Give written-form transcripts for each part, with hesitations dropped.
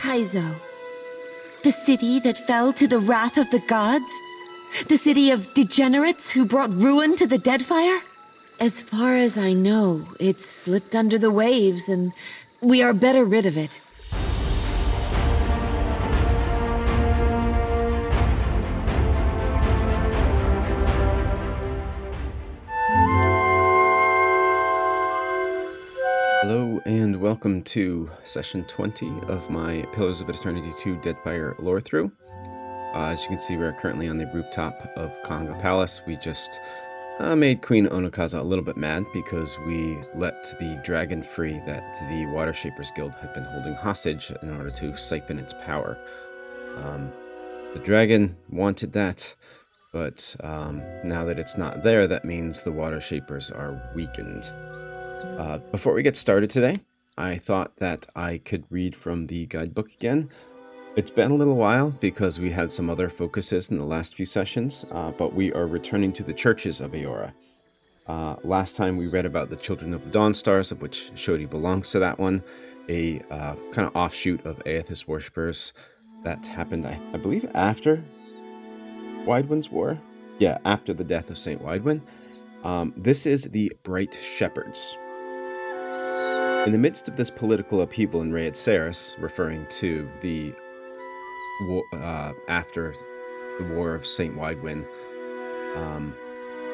Kaizo. The city that fell to the wrath of the gods? The city of degenerates who brought ruin to the Deadfire? As far as I know, it slipped under the waves, and we are better rid of it. Hello and welcome to session 20 of my Pillars of Eternity 2 Deadfire Lorethrough. As you can see, we're currently on the rooftop of Kanga Palace. We just made Queen Onokaza a little bit mad because we let the dragon free that the Water Shapers Guild had been holding hostage in order to siphon its power. The dragon wanted that, but now that it's not there, that means the Water Shapers are weakened. Before we get started today, I thought that I could read from the guidebook again. It's been a little while because we had some other focuses in the last few sessions, but we are returning to the churches of Aora. Last time we read about the Children of the Dawn Stars, of which Shodi belongs to that one, a kind of offshoot of Aethys worshippers that happened, I believe, after Widewin's War? Yeah, after the death of Saint Widewin. This is the Bright Shepherds. In the midst of this political upheaval in Rayed Saris, referring to the after the War of Saint Widewin,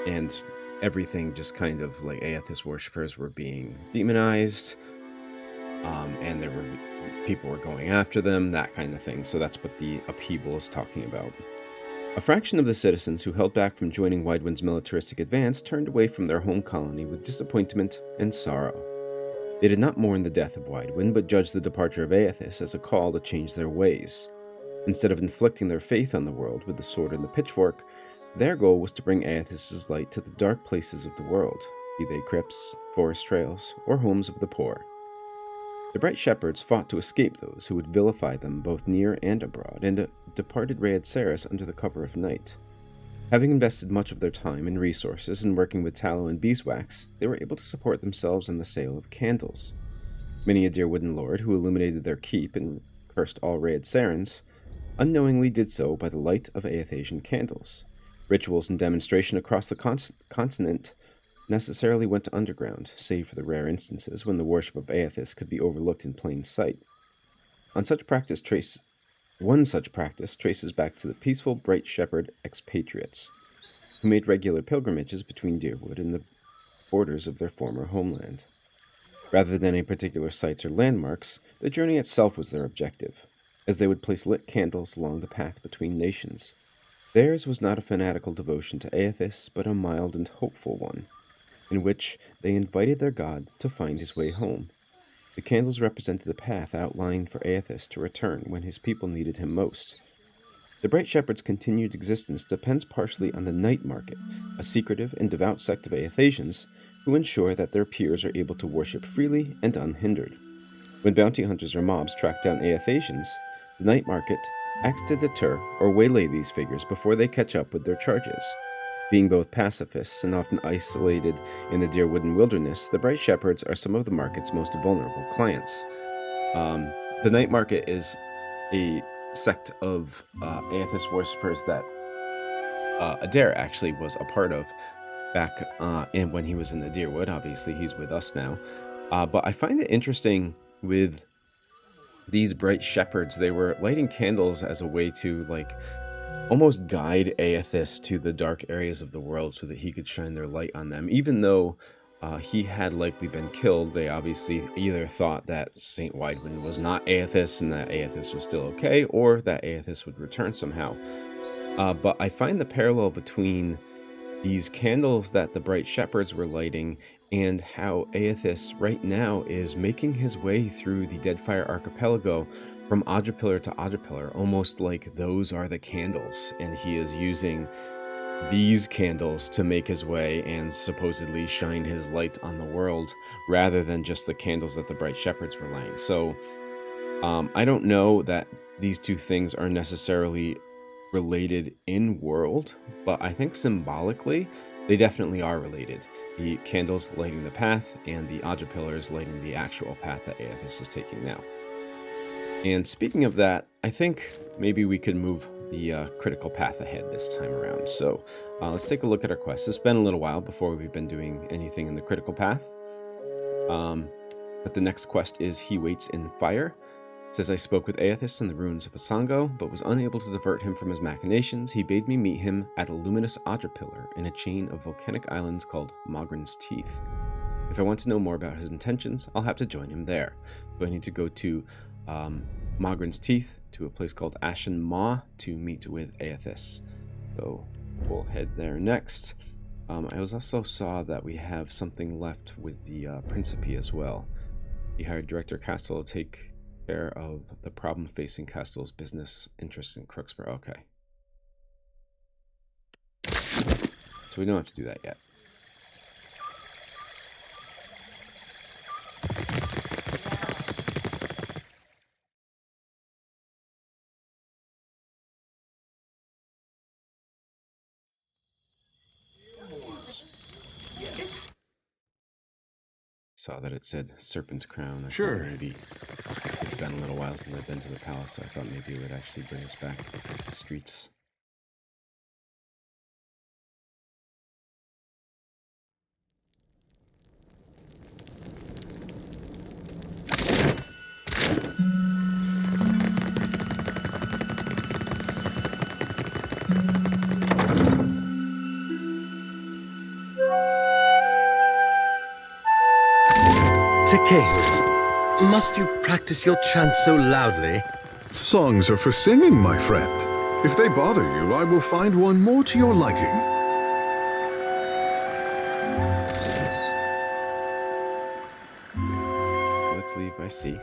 and everything just kind of like Aethys worshippers were being demonized, and people were going after them, that kind of thing. So that's what the upheaval is talking about. A fraction of the citizens who held back from joining Widewin's militaristic advance turned away from their home colony with disappointment and sorrow. They did not mourn the death of Widewin, but judged the departure of Aethys as a call to change their ways. Instead of inflicting their faith on the world with the sword and the pitchfork, their goal was to bring Aethys' light to the dark places of the world, be they crypts, forest trails, or homes of the poor. The Bright Shepherds fought to escape those who would vilify them both near and abroad, and departed Rayed Saris under the cover of night. Having invested much of their time and resources in working with tallow and beeswax, they were able to support themselves in the sale of candles. Many a dear wooden lord who illuminated their keep and cursed all Rayed Sarans unknowingly did so by the light of Aethasian candles. Rituals and demonstration across the continent necessarily went underground, save for the rare instances when the worship of Aethys could be overlooked in plain sight. One such practice traces back to the peaceful Bright Shepherd expatriates, who made regular pilgrimages between Deerwood and the borders of their former homeland. Rather than any particular sites or landmarks, the journey itself was their objective, as they would place lit candles along the path between nations. Theirs was not a fanatical devotion to Aethys, but a mild and hopeful one, in which they invited their god to find his way home. The candles represented a path outlined for Aethys to return when his people needed him most. The Bright Shepherd's continued existence depends partially on the night market, a secretive and devout sect of Aethasians who ensure that their peers are able to worship freely and unhindered. When bounty hunters or mobs track down Aethasians, the night market acts to deter or waylay these figures before they catch up with their charges. Being both pacifists and often isolated in the Deerwooden wilderness, the Bright Shepherds are some of the market's most vulnerable clients. The night market is a sect of Aethys worshippers that Adair actually was a part of back when he was in the Deerwood. Obviously, he's with us now. But I find it interesting with these Bright Shepherds. They were lighting candles as a way to, like, almost guide Aethys to the dark areas of the world so that he could shine their light on them. Even though he had likely been killed, they obviously either thought that Saint Widewin was not Aethys and that Aethys was still okay, or that Aethys would return somehow. But I find the parallel between these candles that the Bright Shepherds were lighting and how Aethys right now is making his way through the Deadfire archipelago from Audra Pillar to Audra Pillar, almost like those are the candles, and he is using these candles to make his way and supposedly shine his light on the world, rather than just the candles that the Bright Shepherds were lighting. So I don't know that these two things are necessarily related in world, but I think symbolically they definitely are related. The candles lighting the path and the Audra Pillars lighting the actual path that Aethys is taking now. And speaking of that, I think maybe we could move the critical path ahead this time around. So let's take a look at our quest. It's been a little while before we've been doing anything in the critical path. But the next quest is He Waits in Fire. It says, I spoke with Aethys in the ruins of Asango, but was unable to divert him from his machinations. He bade me meet him at a luminous Audra pillar in a chain of volcanic islands called Mogren's Teeth. If I want to know more about his intentions, I'll have to join him there. So I need to go to Mogren's Teeth, to a place called Ashen Maw, to meet with Aethys. So we'll head there next. I also saw that we have something left with the Principe as well. He hired Director Castle to take care of the problem facing Castle's business interests in Crooksboro. Okay. So we don't have to do that yet. Saw that it said Serpent's Crown. I thought maybe it's been a little while since I've been to the palace, so I thought maybe it would actually bring us back to the streets. Takeo, must you practice your chant so loudly? Songs are for singing, my friend. If they bother you, I will find one more to your liking. Let's leave by sea.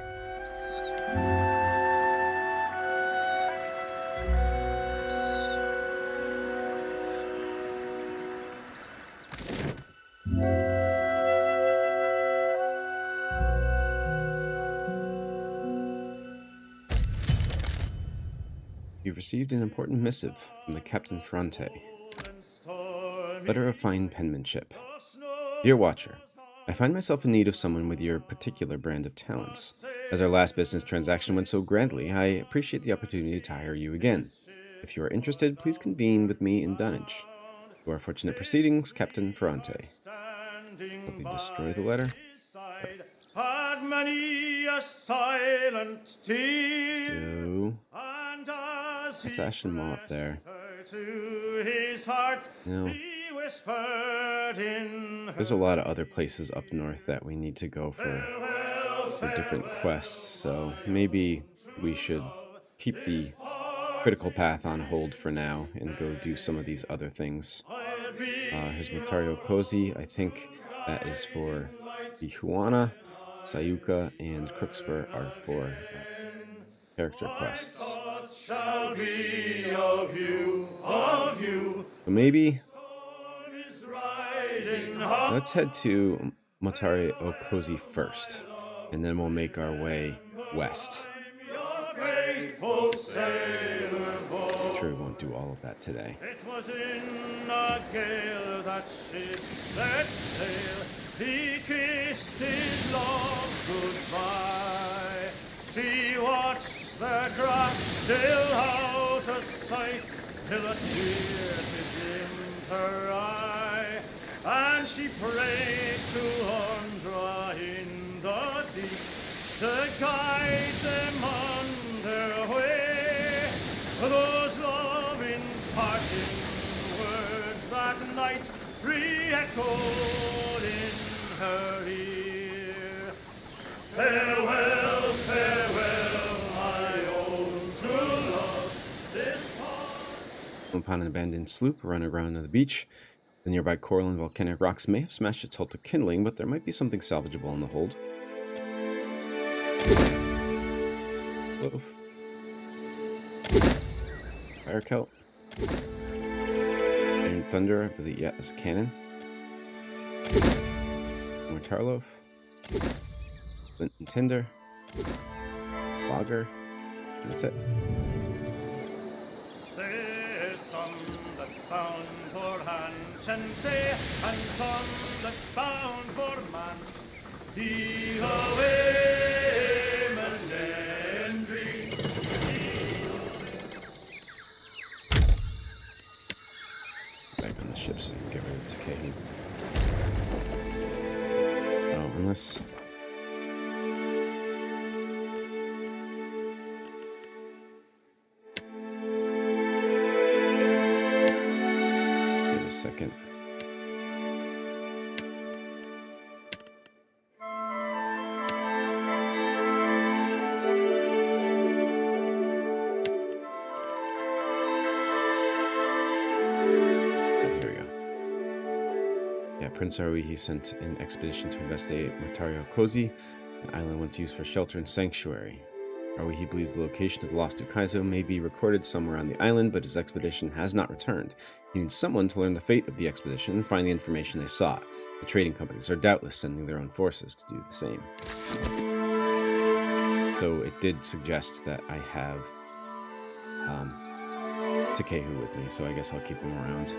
You've received an important missive from the Captain Fronte. Letter of fine penmanship. Dear Watcher, I find myself in need of someone with your particular brand of talents. As our last business transaction went so grandly, I appreciate the opportunity to hire you again. If you are interested, please convene with me in Dunwich. To our fortunate proceedings, Captain Ferrante. Let me destroy the letter. Had many a silent tear. That's Ashen Maw up there. To his heart, No. he whispered in There's a lot of other places up north that we need to go for different quests, so maybe we should keep the critical path on hold for now and go do some of these other things. Here's Motare Kozi. I think that is for the Huana. Sayuka and Crooksboro are for character quests. shall be of you, of you. So maybe Is riding let's head to Motare Kozi first, and then we'll make our way west. your faithful sailor boy. I'm sure we won't do all of that today. It was in a gale that ship set sail. He kissed his love goodbye. She watched the craft sail out of sight till a tear bedimmed her eye, and she prayed to Andra in the deeps to guide them on their way. Those loving parting words that night re-echoed in her ear. Farewell, farewell, my own true love, this part. Upon an abandoned sloop running around on the beach, the nearby coral and volcanic rocks may have smashed its hull to kindling, but there might be something salvageable in the hold. Whoa. Fire Kelp. Iron Thunder, I believe, yeah, that's cannon. More Tarloaf. Flint and Tinder. Logger. And that's it. There's some that's bound for Hanchense, and some that's bound for Mans. Be away, Menendri. the ship so we can get rid of decay. Oh, unless... Wait a second. Prince Wahaki sent an expedition to investigate Motare Kozi, an island once used for shelter and sanctuary. Wahaki believes the location of the lost Ukaizo may be recorded somewhere on the island, but his expedition has not returned. He needs someone to learn the fate of the expedition and find the information they sought. The trading companies are doubtless sending their own forces to do the same. So it did suggest that I have Takehu with me, so I guess I'll keep him around.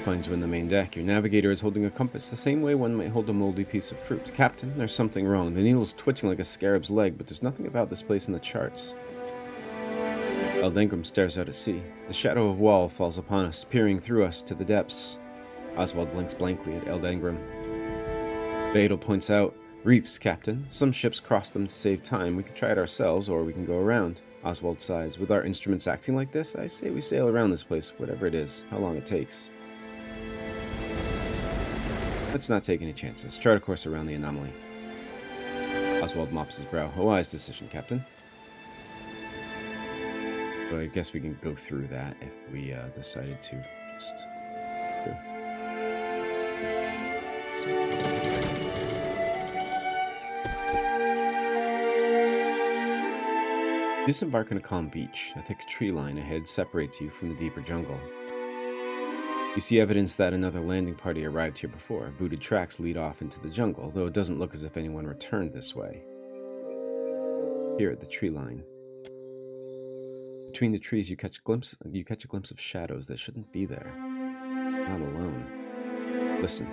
Finds you on the main deck. Your navigator is holding a compass, the same way one might hold a moldy piece of fruit. Captain, there's something wrong. The needle's twitching like a scarab's leg, but there's nothing about this place in the charts. Eldengram stares out at sea. The shadow of wall falls upon us, peering through us to the depths. Oswald blinks blankly at Eldengram. Beidel points out, reefs, Captain. Some ships cross them to save time. We could try it ourselves, or we can go around. Oswald sighs. With our instruments acting like this, I say we sail around this place, whatever it is, how long it takes. Let's not take any chances. Chart a course around the anomaly. Oswald mops his brow. A wise decision, Captain. But I guess we can go through that if we decided to just... Disembark on a calm beach. A thick tree line ahead separates you from the deeper jungle. You see evidence that another landing party arrived here before. Booted tracks lead off into the jungle, though it doesn't look as if anyone returned this way. Here at the tree line. Between the trees you catch a glimpse of shadows that shouldn't be there. Not alone. Listen.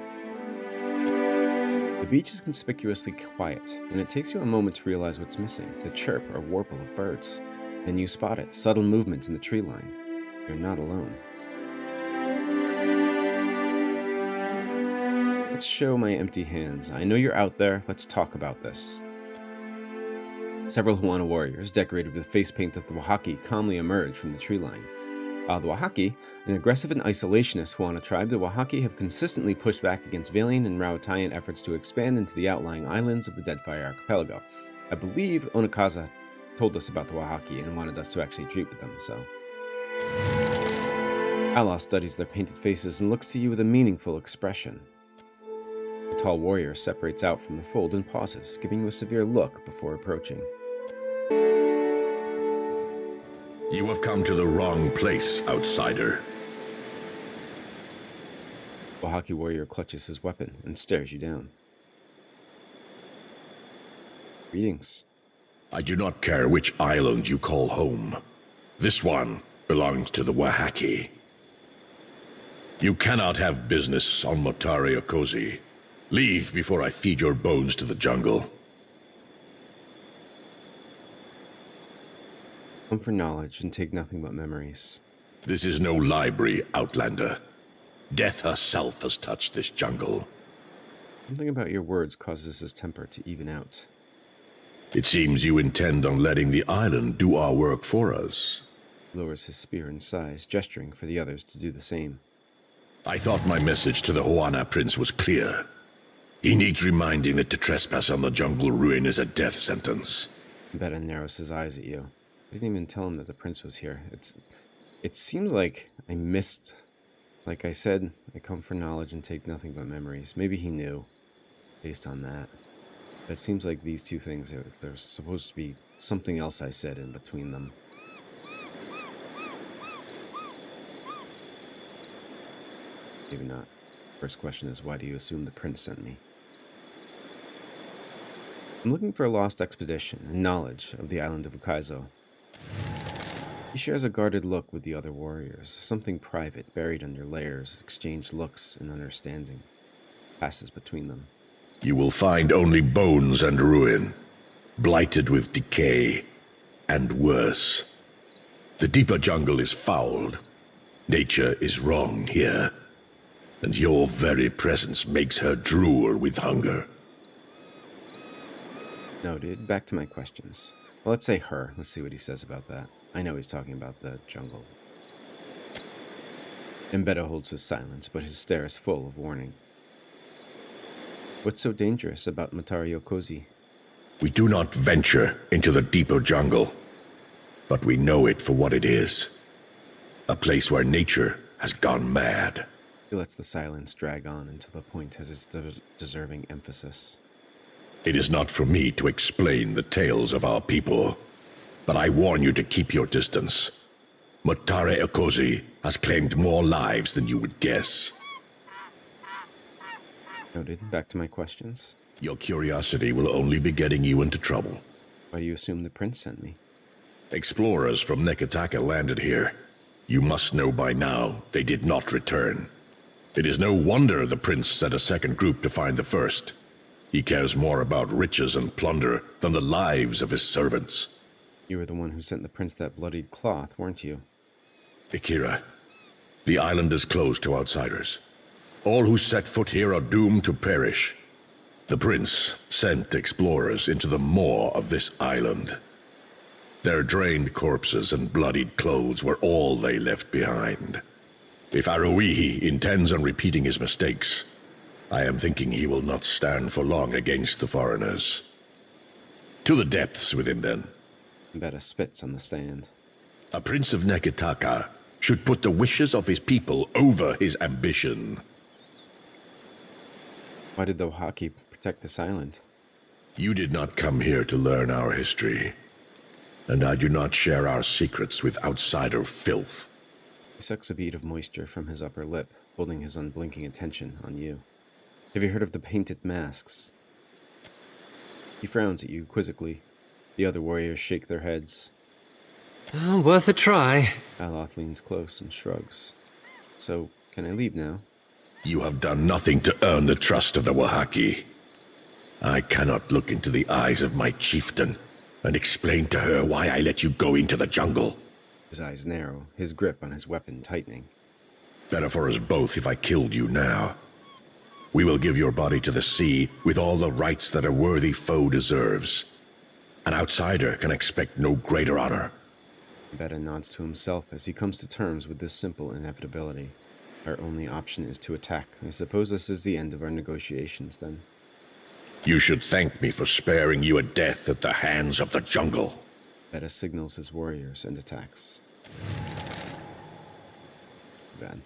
The beach is conspicuously quiet, and it takes you a moment to realize what's missing. The chirp or warble of birds. Then you spot it, subtle movement in the tree line. You're not alone. Let's show my empty hands. I know you're out there. Let's talk about this. Several Huana warriors, decorated with face paint of the Wahaki, calmly emerge from the tree line. The Wahaki, an aggressive and isolationist Huana tribe, the Wahaki have consistently pushed back against Valian and Raotayan efforts to expand into the outlying islands of the Deadfire archipelago. I believe Onakaza told us about the Wahaki and wanted us to actually treat with them, so... Allah studies their painted faces and looks to you with a meaningful expression. A tall warrior separates out from the fold and pauses, giving you a severe look before approaching. You have come to the wrong place, outsider. Wahaki warrior clutches his weapon and stares you down. Greetings. I do not care which island you call home. This one belongs to the Wahaki. You cannot have business on Motare or Kozi. Leave before I feed your bones to the jungle. Come for knowledge and take nothing but memories. This is no library, Outlander. Death herself has touched this jungle. Something about your words causes his temper to even out. It seems you intend on letting the island do our work for us. Lowers his spear and sighs, gesturing for the others to do the same. I thought my message to the Huana prince was clear. He needs reminding that to trespass on the jungle ruin is a death sentence. Beta narrows his eyes at you. I didn't even tell him that the prince was here. It seems like I missed... Like I said, I come for knowledge and take nothing but memories. Maybe he knew, based on that. But it seems like these two things, there's supposed to be something else I said in between them. Maybe not. First question is, why do you assume the prince sent me? I'm looking for a lost expedition and knowledge of the island of Ukaizo. He shares a guarded look with the other warriors. Something private, buried under layers, exchange looks and understanding. Passes between them. You will find only bones and ruin, blighted with decay. and worse. The deeper jungle is fouled. Nature is wrong here. And your very presence makes her drool with hunger. Noted. Back to my questions. Well, let's say her. Let's see what he says about that. I know he's talking about the jungle. Embedded holds his silence, but his stare is full of warning. What's so dangerous about Motare Kozi? We do not venture into the deeper jungle, but we know it for what it is. A place where nature has gone mad. He lets the silence drag on until the point has its deserving emphasis. It is not for me to explain the tales of our people, but I warn you to keep your distance. Motare Kozi has claimed more lives than you would guess. Noted. Back to my questions. Your curiosity will only be getting you into trouble. Why do you assume the prince sent me? Explorers from Neketaka landed here. You must know by now they did not return. It is no wonder the prince sent a second group to find the first. He cares more about riches and plunder than the lives of his servants. You were the one who sent the prince that bloodied cloth, weren't you? Akira, the island is closed to outsiders. All who set foot here are doomed to perish. The prince sent explorers into the maw of this island. Their drained corpses and bloodied clothes were all they left behind. If Aruihi intends on repeating his mistakes, I am thinking he will not stand for long against the foreigners. To the depths within them. Betta spits on the stand. A prince of Neketaka should put the wishes of his people over his ambition. Why did the Wahaki protect this island? You did not come here to learn our history, and I do not share our secrets with outsider filth. He sucks a bead of moisture from his upper lip, holding his unblinking attention on you. Have you heard of the painted masks? He frowns at you quizzically. The other warriors shake their heads. Worth a try. Aloth leans close and shrugs. So, can I leave now? You have done nothing to earn the trust of the Wahaki. I cannot look into the eyes of my chieftain and explain to her why I let you go into the jungle. His eyes narrow, his grip on his weapon tightening. Better for us both if I killed you now. We will give your body to the sea with all the rights that a worthy foe deserves. An outsider can expect no greater honor. Betta nods to himself as he comes to terms with this simple inevitability. Our only option is to attack. I suppose this is the end of our negotiations, then. You should thank me for sparing you a death at the hands of the jungle. Betta signals his warriors and attacks. Bad.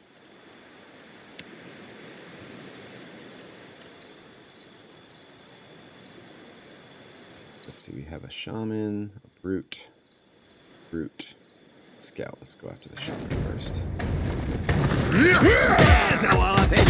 Let's see, we have a shaman, a brute, scout. Let's go after the shaman first. There's how I'll have it.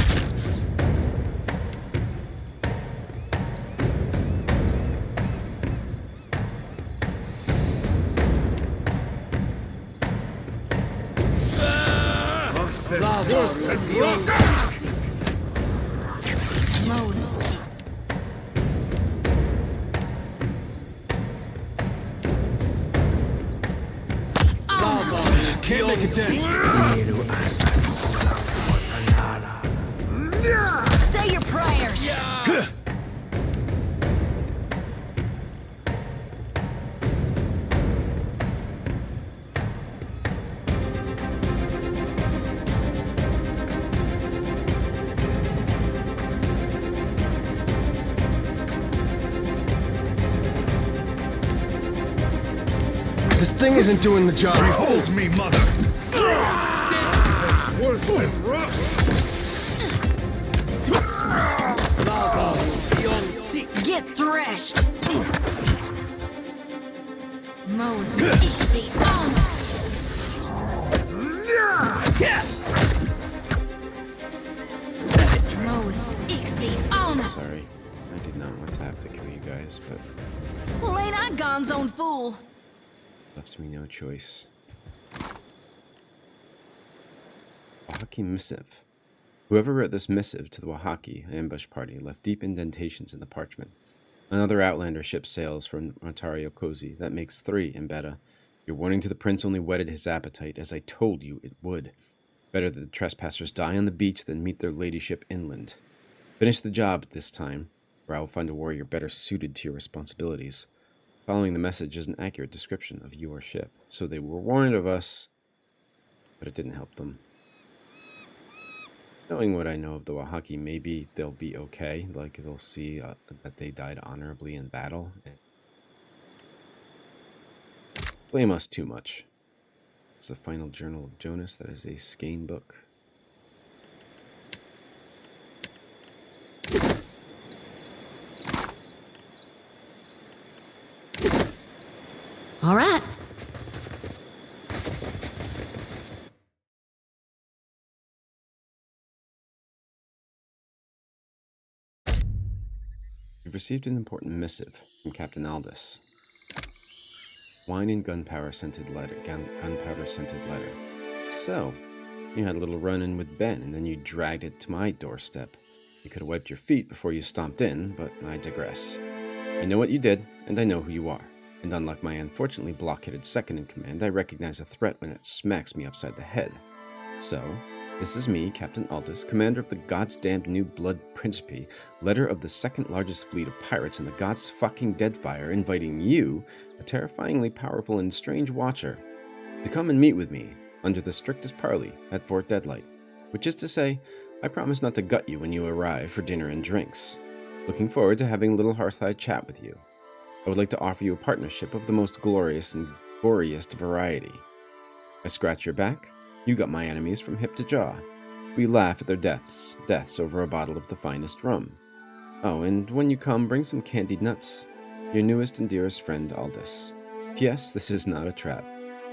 Can't make a dent. Say your prayers. This thing isn't doing the job. Behold me, mother! Worse than rough! Get threshed. Easy on. Sorry, I did not want to have to kill you guys, but Well, ain't I Gon's own fool? left me no choice. Wahaki missive. Whoever wrote this missive to the Wahaki ambush party left deep indentations in the parchment. Another Outlander ship sails from Motare Kozi. That makes 3, Embetta. Your warning to the prince only whetted his appetite, as I told you it would. Better that the trespassers die on the beach than meet their ladyship inland. Finish the job this time, or I will find a warrior better suited to your responsibilities. Following the message is an accurate description of your ship. So they were warned of us, but it didn't help them. Knowing what I know of the Wahaki, maybe they'll be okay. Like, they'll see that they died honorably in battle. Blame us too much. It's the final journal of Jonas. That is a skein book. All right. You've received an important missive from Captain Aldous. Wine and gunpowder scented letter. So, you had a little run-in with Ben, and then you dragged it to my doorstep. You could have wiped your feet before you stomped in, but I digress. I know what you did, and I know who you are. And unlike my unfortunately blockheaded second-in-command, I recognize a threat when it smacks me upside the head. So, this is me, Captain Aldous, commander of the goddamned New Blood Principe, leader of the second-largest fleet of pirates in the god's fucking Deadfire, inviting you, a terrifyingly powerful and strange watcher, to come and meet with me, under the strictest parley, at Fort Deadlight. Which is to say, I promise not to gut you when you arrive for dinner and drinks. Looking forward to having a little hearthside chat with you. I would like to offer you a partnership of the most glorious and goriest variety. I scratch your back, you got my enemies from hip to jaw. We laugh at their deaths over a bottle of the finest rum. Oh, and when you come, bring some candied nuts. Your newest and dearest friend, Aldous. P.S. This is not a trap.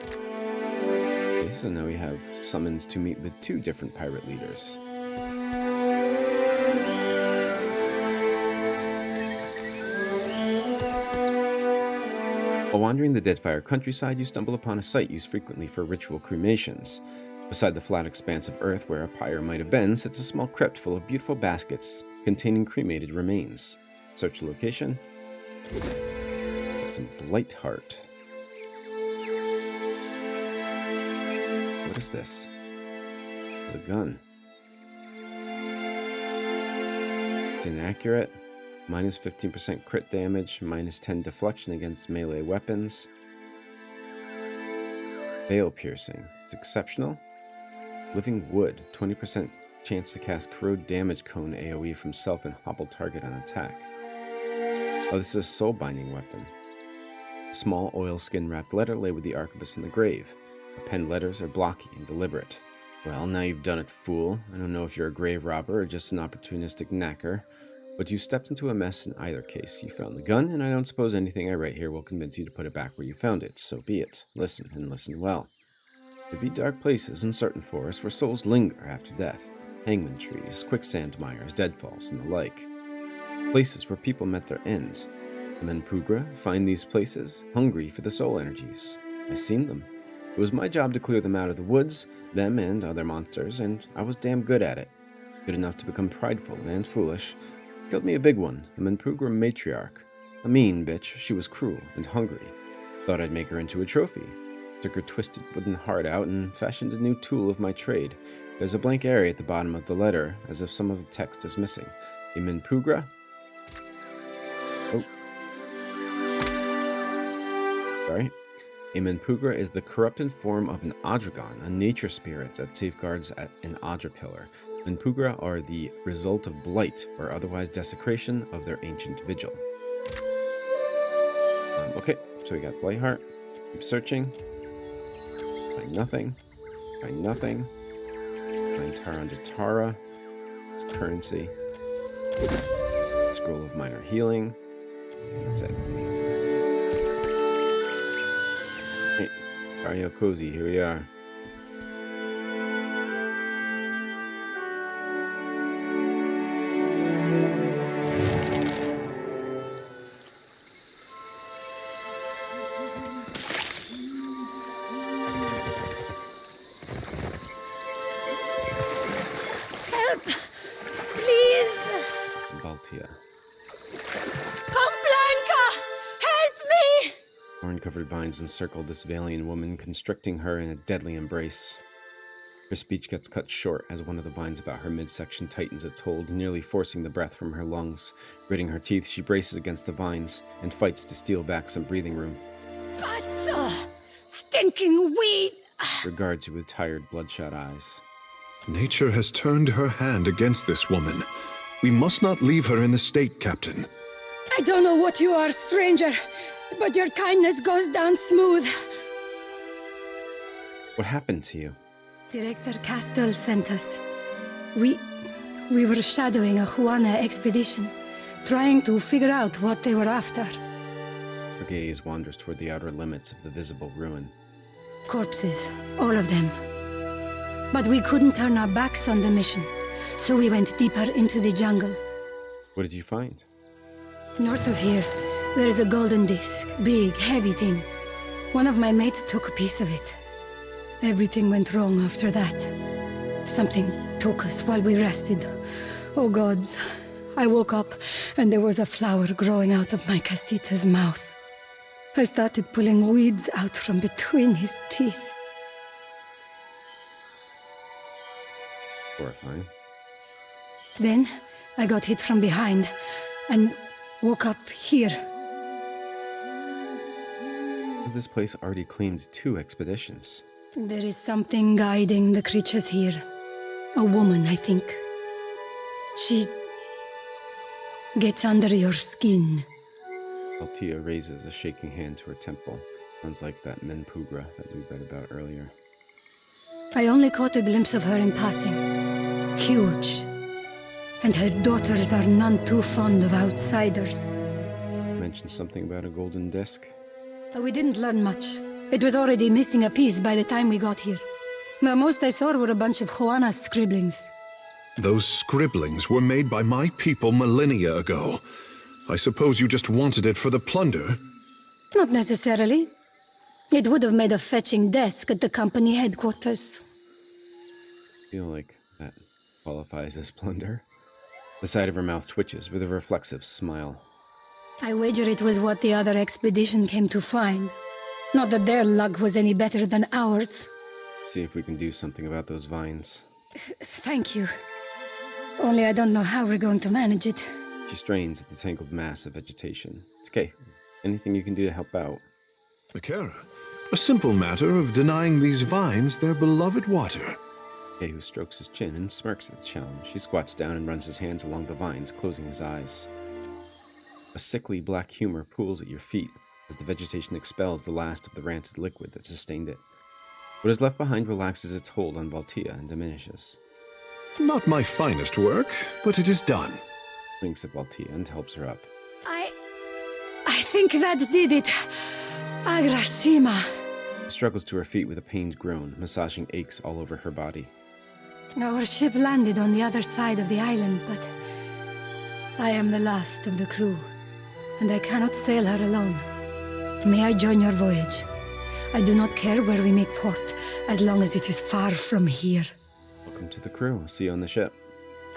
Okay, so now we have summons to meet with 2 different pirate leaders. While wandering the Deadfire countryside, you stumble upon a site used frequently for ritual cremations. Beside the flat expanse of earth where a pyre might have been sits a small crypt full of beautiful baskets containing cremated remains. Search the location. Got some blight heart. What is this? It's a gun. It's inaccurate. Minus 15% crit damage, minus 10 deflection against melee weapons. Veil piercing. It's exceptional. Living wood. 20% chance to cast corrode damage cone AoE from self and hobble target on attack. Oh, this is a soul binding weapon. A small oilskin wrapped letter lay with the arquebus in the grave. The penned letters are blocky and deliberate. Well, now you've done it, fool. I don't know if you're a grave robber or just an opportunistic knacker. But you stepped into a mess in either case. You found the gun, and I don't suppose anything I write here will convince you to put it back where you found it. So be it. Listen, and listen well. There be dark places in certain forests where souls linger after death. Hangman trees, quicksand mires, deadfalls, and the like. Places where people met their end. The men Pugra find these places, hungry for the soul energies. I seen them. It was my job to clear them out of the woods, them and other monsters, and I was damn good at it. Good enough to become prideful and foolish. Killed me a big one, a Menpugra matriarch. A mean bitch, she was cruel and hungry. Thought I'd make her into a trophy. Took her twisted wooden heart out and fashioned a new tool of my trade. There's a blank area at the bottom of the letter, as if some of the text is missing. A Menpugra? Oh. Sorry. A Menpugra is the corrupted form of an Adragon, a nature spirit that safeguards an Adra pillar. Menpugra are the result of blight or otherwise desecration of their ancient vigil. Okay, so we got Blightheart. Keep searching. Find nothing. Find nothing. Find Taranditara. It's currency. Scroll of minor healing. That's it. Hey, Dario Kozi, here we are. Please! Baltia. Comply! Thorn-covered vines encircle this Valian woman, constricting her in a deadly embrace. Her speech gets cut short as one of the vines about her midsection tightens its hold, nearly forcing the breath from her lungs. Gritting her teeth, she braces against the vines and fights to steal back some breathing room. Butts! Stinking weed! Regards you with tired, bloodshot eyes. Nature has turned her hand against this woman. We must not leave her in this state, Captain. I don't know what you are, stranger, but your kindness goes down smooth. What happened to you? Director Castle sent us. We were shadowing a Huana expedition, trying to figure out what they were after. Her gaze wanders toward the outer limits of the visible ruin. Corpses, all of them. But we couldn't turn our backs on the mission, so we went deeper into the jungle. What did you find? North of here, there is a golden disc, big, heavy thing. One of my mates took a piece of it. Everything went wrong after that. Something took us while we rested. Oh gods. I woke up and there was a flower growing out of my Casita's mouth. I started pulling weeds out from between his teeth. Horrifying. Then I got hit from behind and woke up here. Was this place already claimed 2 expeditions? There is something guiding the creatures here. A woman, I think. She gets under your skin. Altia raises a shaking hand to her temple. Sounds like that Menpugra that we read about earlier. I only caught a glimpse of her in passing. Huge. And her daughters are none too fond of outsiders. Mentioned something about a golden disc. We didn't learn much. It was already missing a piece by the time we got here. The most I saw were a bunch of Huana's scribblings. Those scribblings were made by my people millennia ago. I suppose you just wanted it for the plunder? Not necessarily. It would have made a fetching desk at the company headquarters. I feel like that qualifies as plunder. The side of her mouth twitches with a reflexive smile. I wager it was what the other expedition came to find. Not that their luck was any better than ours. See if we can do something about those vines. Thank you. Only I don't know how we're going to manage it. She strains at the tangled mass of vegetation. It's okay. Anything you can do to help out. Akira, a simple matter of denying these vines their beloved water. Kehu strokes his chin and smirks at the challenge. He squats down and runs his hands along the vines, closing his eyes. A sickly black humor pools at your feet as the vegetation expels the last of the rancid liquid that sustained it. What is left behind relaxes its hold on Valtia and diminishes. Not my finest work, but it is done. Winks at Valtia and helps her up. I think that did it. Agrasima. She struggles to her feet with a pained groan, massaging aches all over her body. Our ship landed on the other side of the island, but I am the last of the crew, and I cannot sail her alone. May I join your voyage? I do not care where we make port, as long as it is far from here. Welcome to the crew. See you on the ship.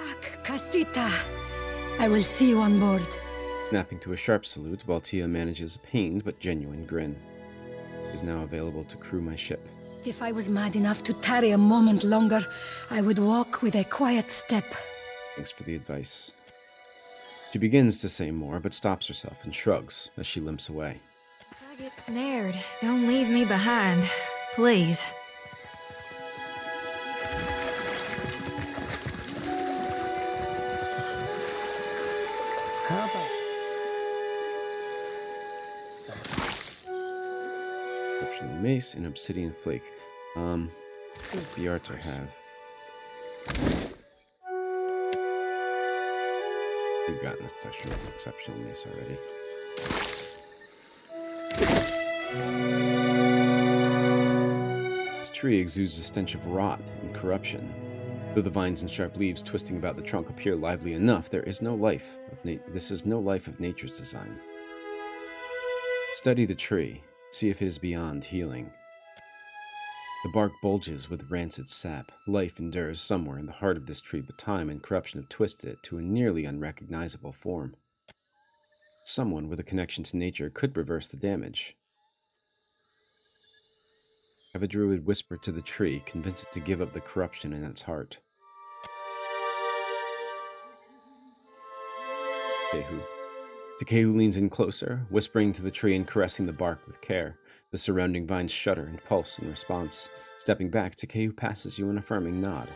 Ak Casita. I will see you on board. Snapping to a sharp salute, Valtia manages a pained but genuine grin. She is now available to crew my ship. If I was mad enough to tarry a moment longer, I would walk with a quiet step. Thanks for the advice. She begins to say more, but stops herself and shrugs as she limps away. If I get snared, don't leave me behind. Please. Exceptional mace and obsidian flake. What does Biarter have? He's gotten a exceptional mace already. This tree exudes a stench of rot and corruption. Though the vines and sharp leaves twisting about the trunk appear lively enough, there is no life of this is no life of nature's design. Study the tree, see if it is beyond healing. The bark bulges with rancid sap. Life endures somewhere in the heart of this tree, but time and corruption have twisted it to a nearly unrecognizable form. Someone with a connection to nature could reverse the damage. have a druid whisper to the tree, convince it to give up the corruption in its heart. Tekehu leans in closer, whispering to the tree and caressing the bark with care. The surrounding vines shudder and pulse in response. Stepping back, Tekehu passes you an affirming nod.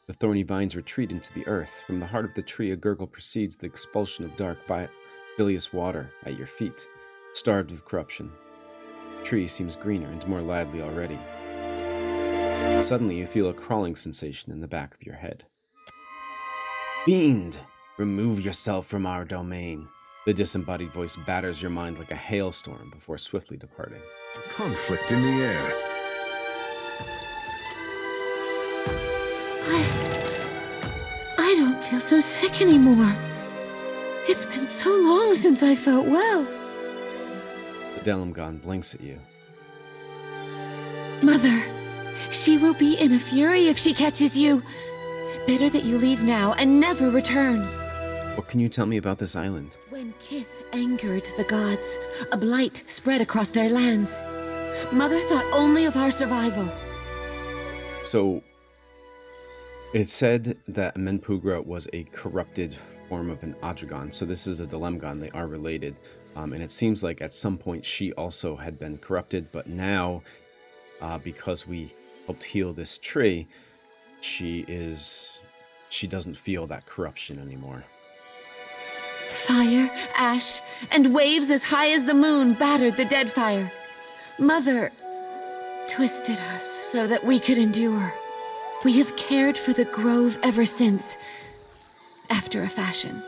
The thorny vines retreat into the earth. From the heart of the tree, a gurgle precedes the expulsion of dark, bilious water at your feet, starved of corruption. The tree seems greener and more lively already. Suddenly, you feel a crawling sensation in the back of your head. Fiend! Remove yourself from our domain. The disembodied voice batters your mind like a hailstorm before swiftly departing. Conflict in the air. I don't feel so sick anymore. It's been so long since I felt well. The Delimgon blinks at you. Mother, she will be in a fury if she catches you. Better that you leave now and never return. What can you tell me about this island? When Kith angered the gods, a blight spread across their lands. Mother thought only of our survival. So, it said that Menpugra was a corrupted form of an Adragon, so this is a Delemgon. They are related, and it seems like at some point she also had been corrupted, but now, because we helped heal this tree, she doesn't feel that corruption anymore. Fire, ash, and waves as high as the moon battered the Deadfire. Mother twisted us so that we could endure. We have cared for the grove ever since, after a fashion.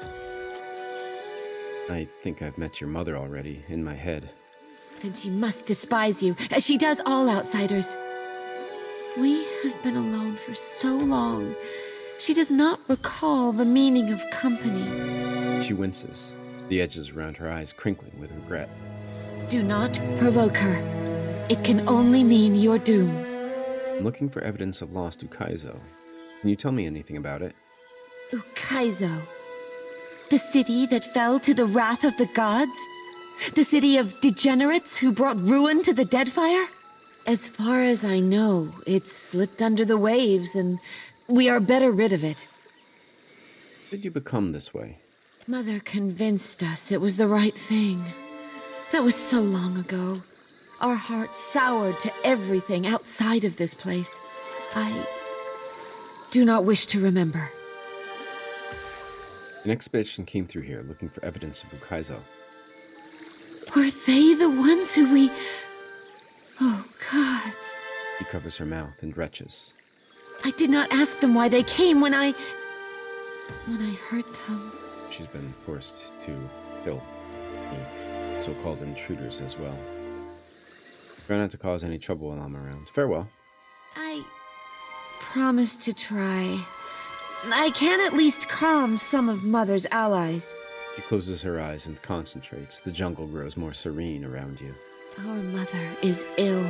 I think I've met your mother already, in my head. Then she must despise you, as she does all outsiders. We have been alone for so long. She does not recall the meaning of company. She winces, the edges around her eyes crinkling with regret. Do not provoke her. It can only mean your doom. I'm looking for evidence of lost Ukaizo. Can you tell me anything about it? Ukaizo. The city that fell to the wrath of the gods? The city of degenerates who brought ruin to the Deadfire? As far as I know, it slipped under the waves, and we are better rid of it. How did you become this way? Mother convinced us it was the right thing. That was so long ago. Our hearts soured to everything outside of this place. I do not wish to remember. An expedition came through here looking for evidence of Ukaizo. Were they the ones who we... Oh, gods. She covers her mouth and retches. I did not ask them why they came when I hurt them. She's been forced to kill the so-called intruders as well. Try not to cause any trouble while I'm around. Farewell. I promise to try. I can at least calm some of Mother's allies. She closes her eyes and concentrates. The jungle grows more serene around you. Our mother is ill.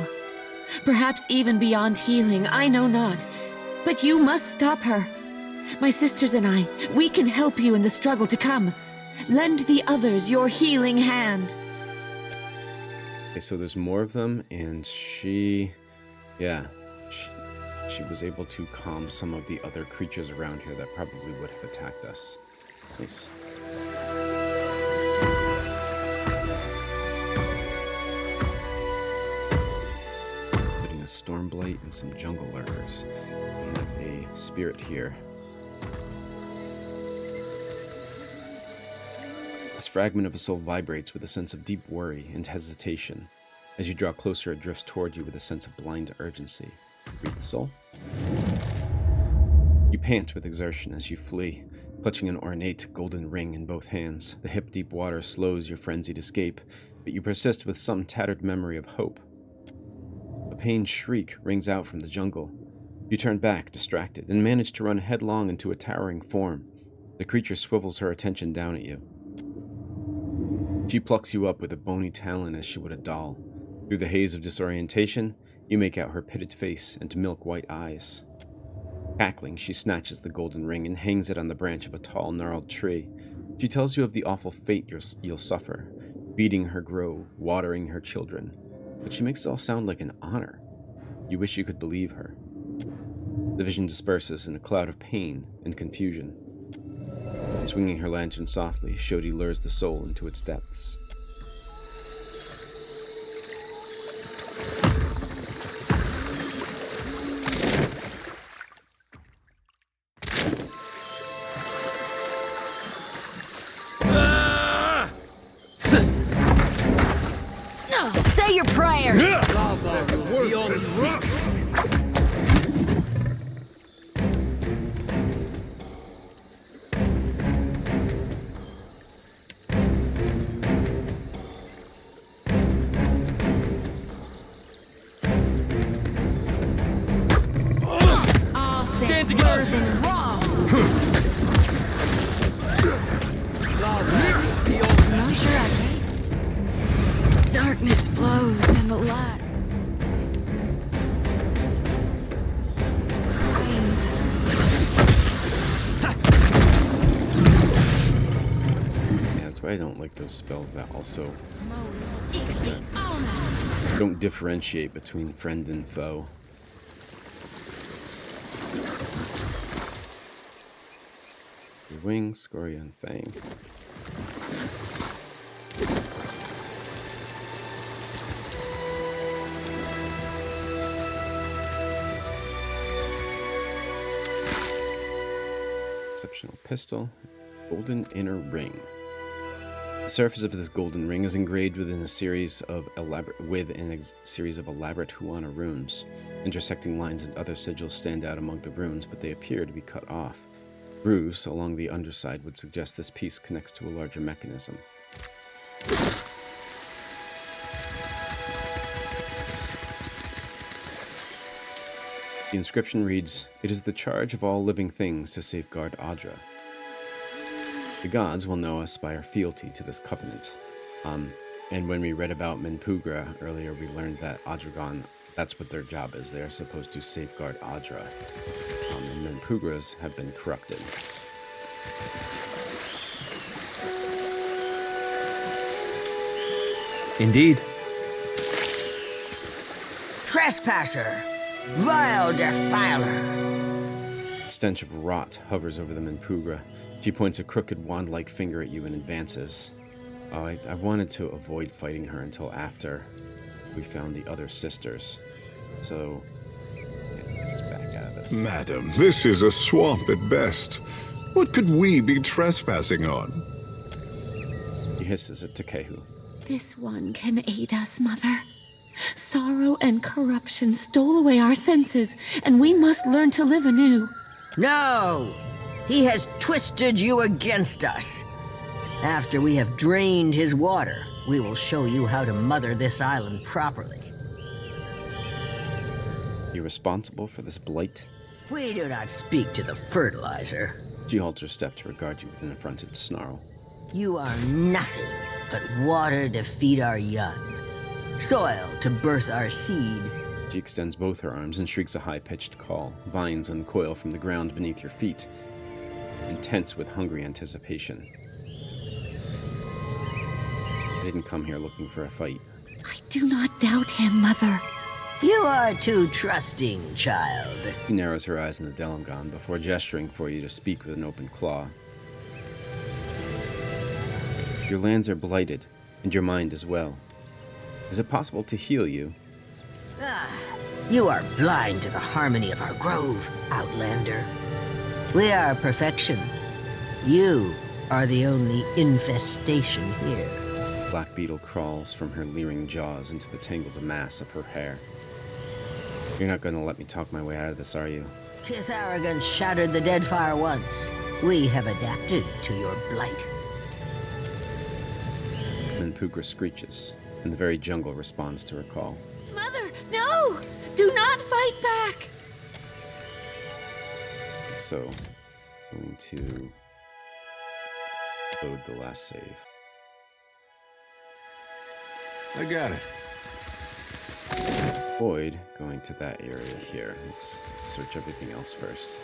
Perhaps even beyond healing, I know not. But you must stop her. My sisters and I, we can help you in the struggle to come. Lend the others your healing hand. Okay, so there's more of them, and she was able to calm some of the other creatures around here that probably would have attacked us. Nice. Putting a Stormblight and some jungle lurkers. And a spirit here. This fragment of a soul vibrates with a sense of deep worry and hesitation. As you draw closer, it drifts toward you with a sense of blind urgency. Read the soul. You pant with exertion as you flee, clutching an ornate golden ring in both hands. The hip-deep water slows your frenzied escape, but you persist with some tattered memory of hope. A pained shriek rings out from the jungle. You turn back, distracted, and manage to run headlong into a towering form. The creature swivels her attention down at you. She plucks you up with a bony talon as she would a doll. Through the haze of disorientation, you make out her pitted face and milk-white eyes. Cackling, she snatches the golden ring and hangs it on the branch of a tall, gnarled tree. She tells you of the awful fate you'll suffer, feeding her grove, watering her children. but she makes it all sound like an honor. You wish you could believe her. The vision disperses in a cloud of pain and confusion. Swinging her lantern softly, Shodi lures the soul into its depths. Say your prayers! Stand together! Not sure I can. Darkness flows in the light. Rains. Yeah, that's why I don't like those spells that also Ixie, don't differentiate between friend and foe. Your wing, Scoria, and Fang. Exceptional pistol. Golden inner ring. The surface of this golden ring is engraved within a series of elaborate Huana runes. Intersecting lines and other sigils stand out among the runes, but they appear to be cut off. Grooves along the underside would suggest this piece connects to a larger mechanism. The inscription reads, "It is the charge of all living things to safeguard Adra. The gods will know us by our fealty to this covenant." And when we read about Menpugra earlier, we learned that Adragon, that's what their job is. They're supposed to safeguard Adra. And Menpugras have been corrupted. Indeed. Trespasser! Vile defiler! The stench of rot hovers over the Menpugra. She points a crooked wand-like finger at you and advances. Oh, I wanted to avoid fighting her until after we found the other sisters. So, yeah, just back out of this. Madam, this is a swamp at best. What could we be trespassing on? He hisses at Takehu. This one can aid us, Mother. Sorrow and corruption stole away our senses, and we must learn to live anew. No! He has twisted you against us. After we have drained his water, we will show you how to mother this island properly. You're responsible for this blight? We do not speak to the fertilizer. She halts her step to regard you with an affronted snarl. You are nothing but water to feed our young, soil to birth our seed. She extends both her arms and shrieks a high-pitched call. Vines uncoil from the ground beneath your feet, intense with hungry anticipation. I didn't come here looking for a fight. I do not doubt him, Mother. You are too trusting, child. She narrows her eyes in the Delangon before gesturing for you to speak with an open claw. Your lands are blighted, and your mind as well. Is it possible to heal you? You are blind to the harmony of our grove, Outlander. We are perfection. You are the only infestation here. Black beetle crawls from her leering jaws into the tangled mass of her hair. You're not going to let me talk my way out of this, are you? Kith Arrogance shattered the Deadfire once. We have adapted to your blight. Menpugra screeches, and the very jungle responds to her call. Mother, no! Do not fight back! So, going to load the last save. I got it. Avoid going to that area here. Let's search everything else first.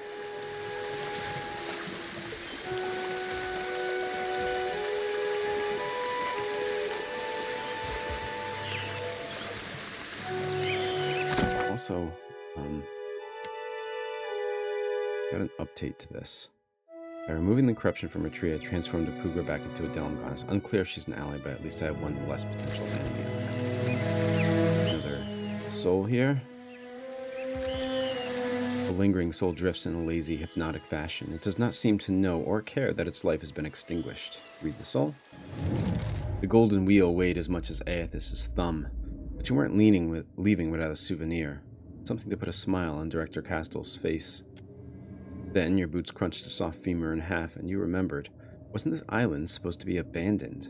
also got an update to this. By removing the corruption from her tree, I transformed a Pugra back into a Delmgon. It's unclear if she's an ally, but at least I have one less potential enemy on her. Another soul here. The lingering soul drifts in a lazy, hypnotic fashion. It does not seem to know or care that its life has been extinguished. Read the soul. The golden wheel weighed as much as Aethys' thumb, but you weren't leaving without a souvenir. Something to put a smile on Director Castel's face. Then your boots crunched a soft femur in half, and you remembered. Wasn't this island supposed to be abandoned?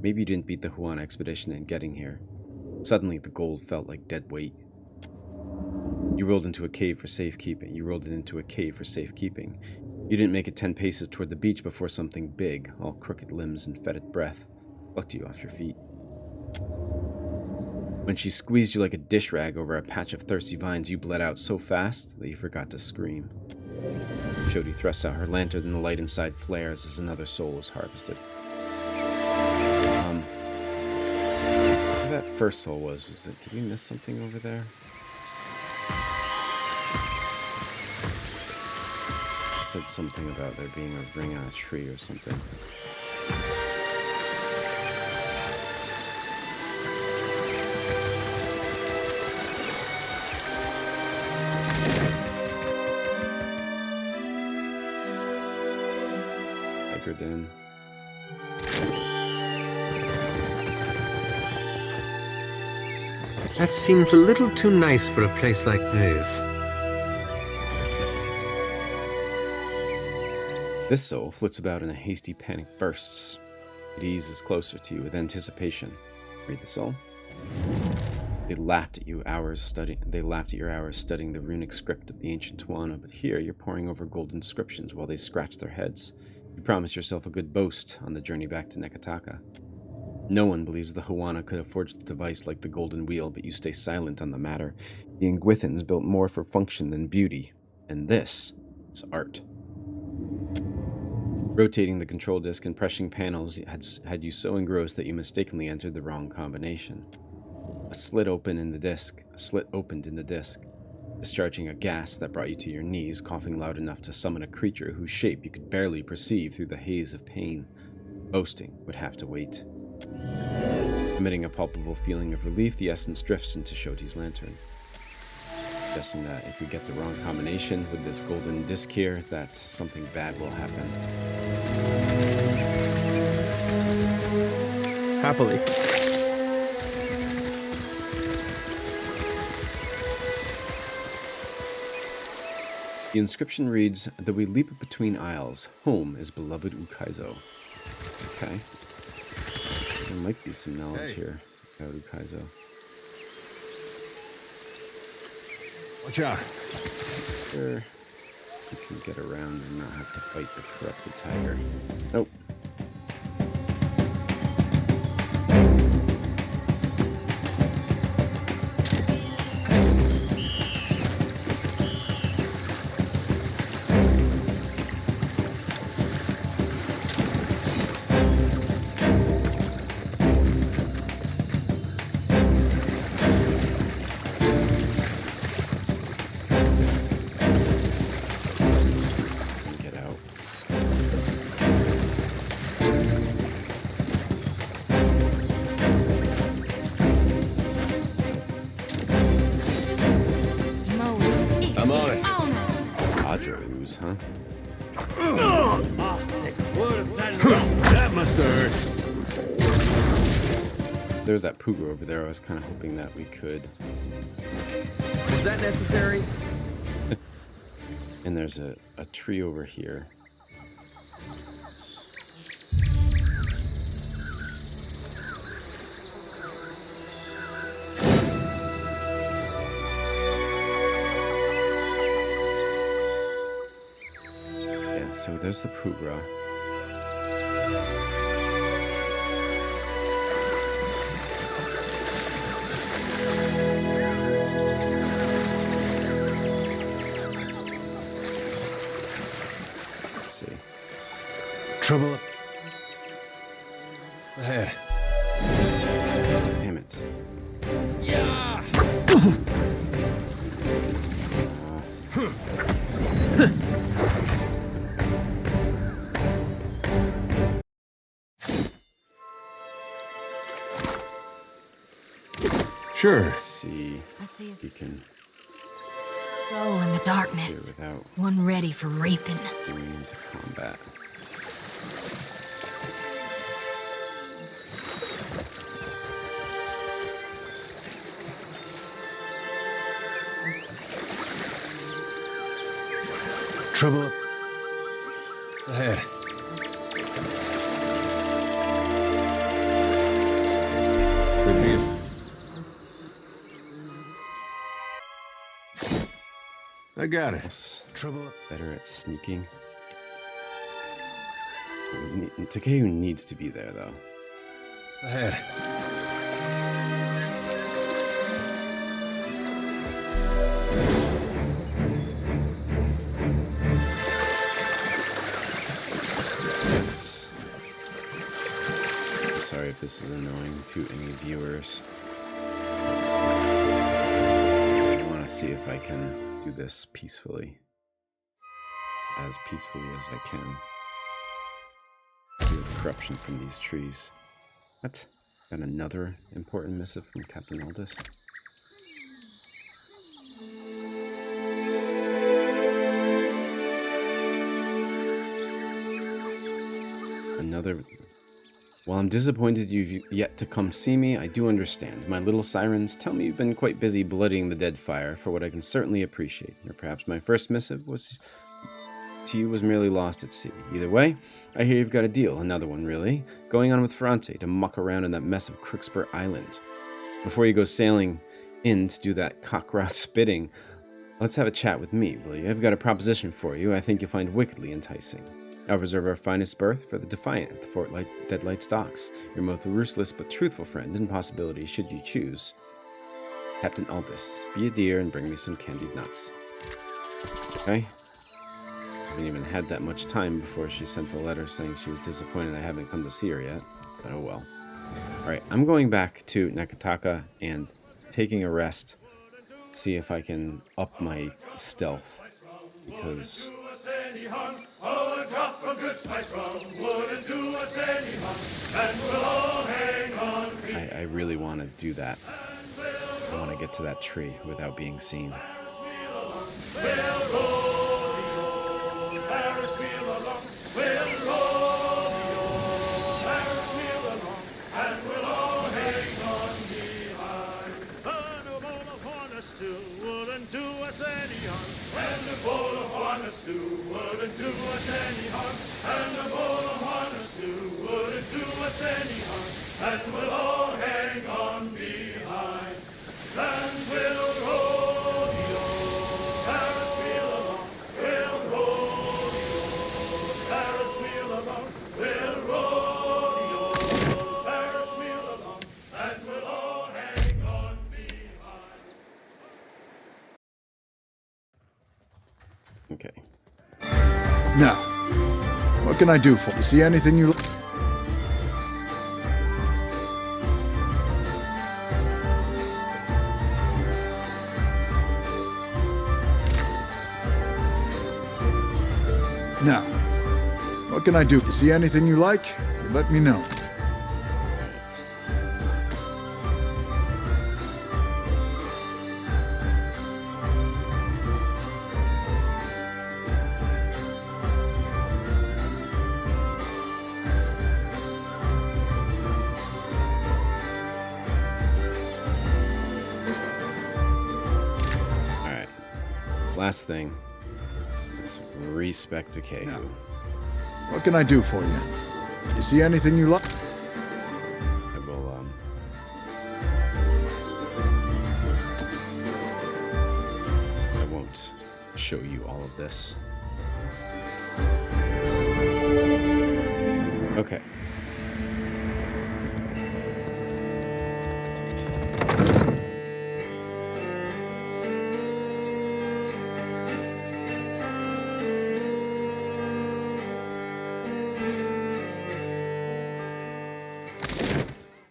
Maybe you didn't beat the Huana expedition in getting here. Suddenly, the gold felt like dead weight. You rolled into a cave for safekeeping. You rolled it into a cave for safekeeping. You didn't make it 10 paces toward the beach before something big, all crooked limbs and fetid breath, plucked you off your feet. When she squeezed you like a dish rag over a patch of thirsty vines, you bled out so fast that you forgot to scream. Shodi thrusts out her lantern and the light inside flares as another soul is harvested. Where that first soul was it? Did we miss something over there? It said something about there being a ring on a tree or something. In. That seems a little too nice for a place like this. This soul flits about in a hasty panic bursts. It eases closer to you with anticipation. Read the soul. They laughed at your hours studying the runic script of the ancient Huana, but here you're poring over gold inscriptions while they scratch their heads. You promised yourself a good boast on the journey back to Nekataka. No one believes the Huana could have forged a device like the Golden Wheel, but you stay silent on the matter. The Ingwithans built more for function than beauty, and this is art. Rotating the control disc and pressing panels had you so engrossed that you mistakenly entered the wrong combination. A slit opened in the disc, discharging a gas that brought you to your knees, coughing loud enough to summon a creature whose shape you could barely perceive through the haze of pain. Boasting would have to wait. Emitting a palpable feeling of relief, the essence drifts into Shodi's lantern. Guessing that if we get the wrong combination with this golden disc here, that something bad will happen. Happily. The inscription reads, "Though we leap between isles, home is beloved Ukaizo." Okay. There might be some knowledge here about Ukaizo. Watch out. Sure. We can get around and not have to fight the corrupted tiger. Nope. Huh? That must have hurt. There's that Puga over there. I was kind of hoping that we could. Was that necessary? And there's a tree over here. So there's the Pugra. Let's see. Trouble ahead. Damn it. Yeah. Sure. Let's see I see if we can soul in the darkness. do it without One ready for reaping. going into combat. Trouble ahead. Could be. I got it. Yes. Trouble Better at sneaking. Takeyu needs to be there, though. ahead. That's... I'm sorry if this is annoying to any viewers. I want to see if I can do this peacefully. As peacefully as I can. Do the corruption from these trees. What? Got another important missive from Captain Aldous? Another... While I'm disappointed you've yet to come see me, I do understand. My little sirens tell me you've been quite busy bloodying the Deadfire, for what I can certainly appreciate. Or perhaps my first missive to you was merely lost at sea. Either way, I hear you've got a deal, another one really, going on with Ferrante to muck around in that mess of Crookspur Island. Before you go sailing in to do that cockroach spitting, let's have a chat with me, will you? I've got a proposition for you I think you'll find wickedly enticing. I'll reserve our finest berth for the Defiant at the Deadlight's docks, your most ruthless but truthful friend and possibility should you choose. Captain Aldous, be a dear and bring me some candied nuts. Okay? I haven't even had that much time before she sent a letter saying she was disappointed I haven't come to see her yet, but oh well. Alright, I'm going back to Nakataka and taking a rest, see if I can up my stealth, because... Oh, a drop of good spice from wood into a sandy hunt, and we'll all hang on. I really want to do that. I want to get to that tree without being seen. And a bowl of Huana stew, wood into a sandy hunt. And a bowl of Huana stew, wood into a sandy hunt. And we'll all hang on behind. And we'll rodeo, Paris wheel along. We'll rodeo, Paris wheel along. We'll rodeo, Paris wheel along. And we'll all hang on behind. Okay. Now, what can I do for you? See anything you... Now, what can I do? See anything you like? Let me know. Last thing. Let's respec Takeyu. Now, what can I do for you? You see anything you like? I will, I won't show you all of this. Okay.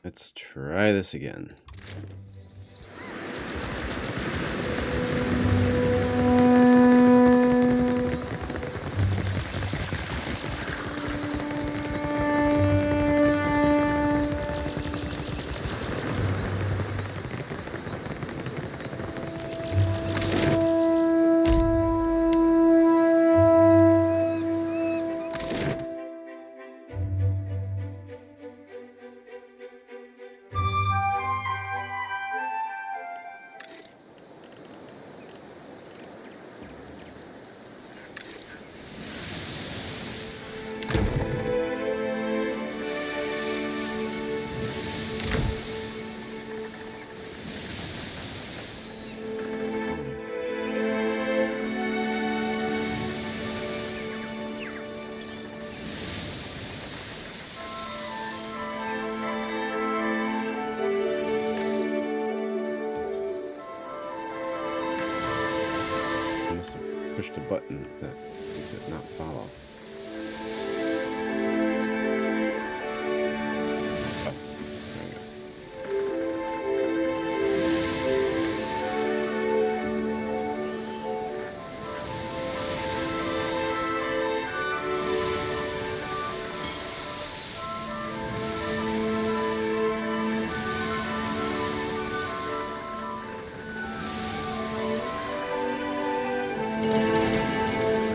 Let's try this again. pushed a button that makes it not follow. Oh, there we go.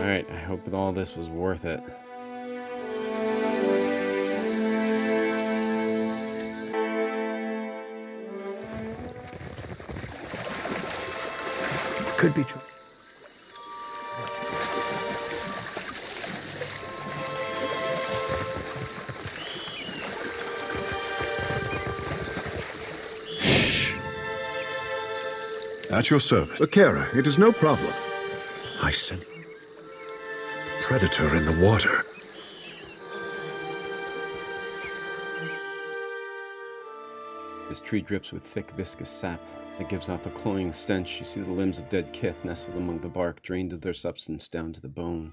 Alright, I hope that all this was worth it. Could be true. At your service. Akira, it is no problem. I sense a predator in the water. This tree drips with thick, viscous sap that gives off a cloying stench. You see the limbs of dead kith nestled among the bark, drained of their substance down to the bone.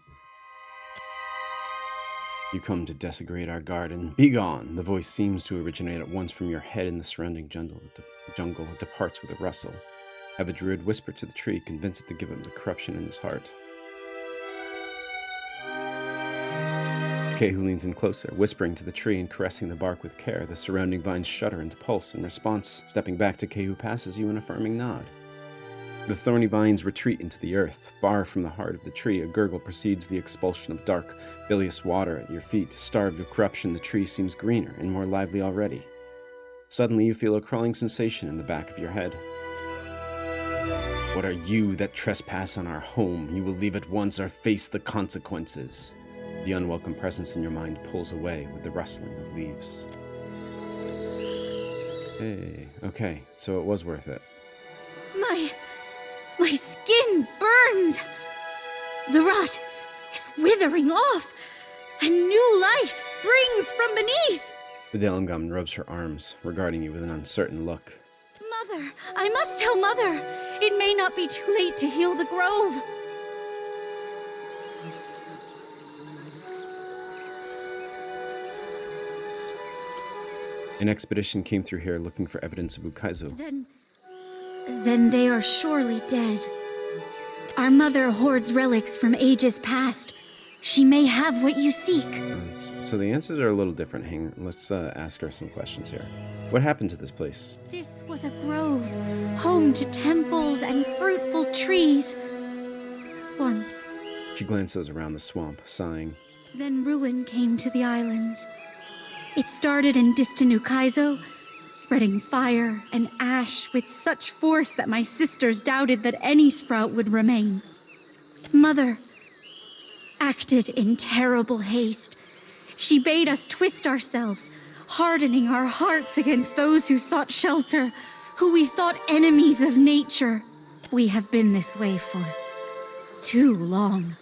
You come to desecrate our garden. Begone! The voice seems to originate at once from your head in the surrounding jungle. It departs with a rustle. Have a druid whisper to the tree, convince it to give him the corruption in his heart. Kehu leans in closer, whispering to the tree and caressing the bark with care. The surrounding vines shudder into pulse in response. Stepping back, Kehu passes you an affirming nod. The thorny vines retreat into the earth. Far from the heart of the tree, a gurgle precedes the expulsion of dark, bilious water at your feet. Starved of corruption, the tree seems greener and more lively already. Suddenly, you feel a crawling sensation in the back of your head. What are you that trespass on our home? You will leave at once or face the consequences. The unwelcome presence in your mind pulls away with the rustling of leaves. Hey, okay, so it was worth it. My skin burns! The rot is withering off, and new life springs from beneath! The Delengam rubs her arms, regarding you with an uncertain look. Mother, I must tell Mother! It may not be too late to heal the grove! An expedition came through here looking for evidence of Ukaizo. Then they are surely dead. Our mother hoards relics from ages past. She may have what you seek. So the answers are a little different. Hang on, let's ask her some questions here. What happened to this place? This was a grove, home to temples and fruitful trees. Once. She glances around the swamp, sighing. Then ruin came to the islands. It started in distant Ukaizo, spreading fire and ash with such force that my sisters doubted that any sprout would remain. Mother acted in terrible haste. She bade us twist ourselves, hardening our hearts against those who sought shelter, who we thought enemies of nature. We have been this way for too long.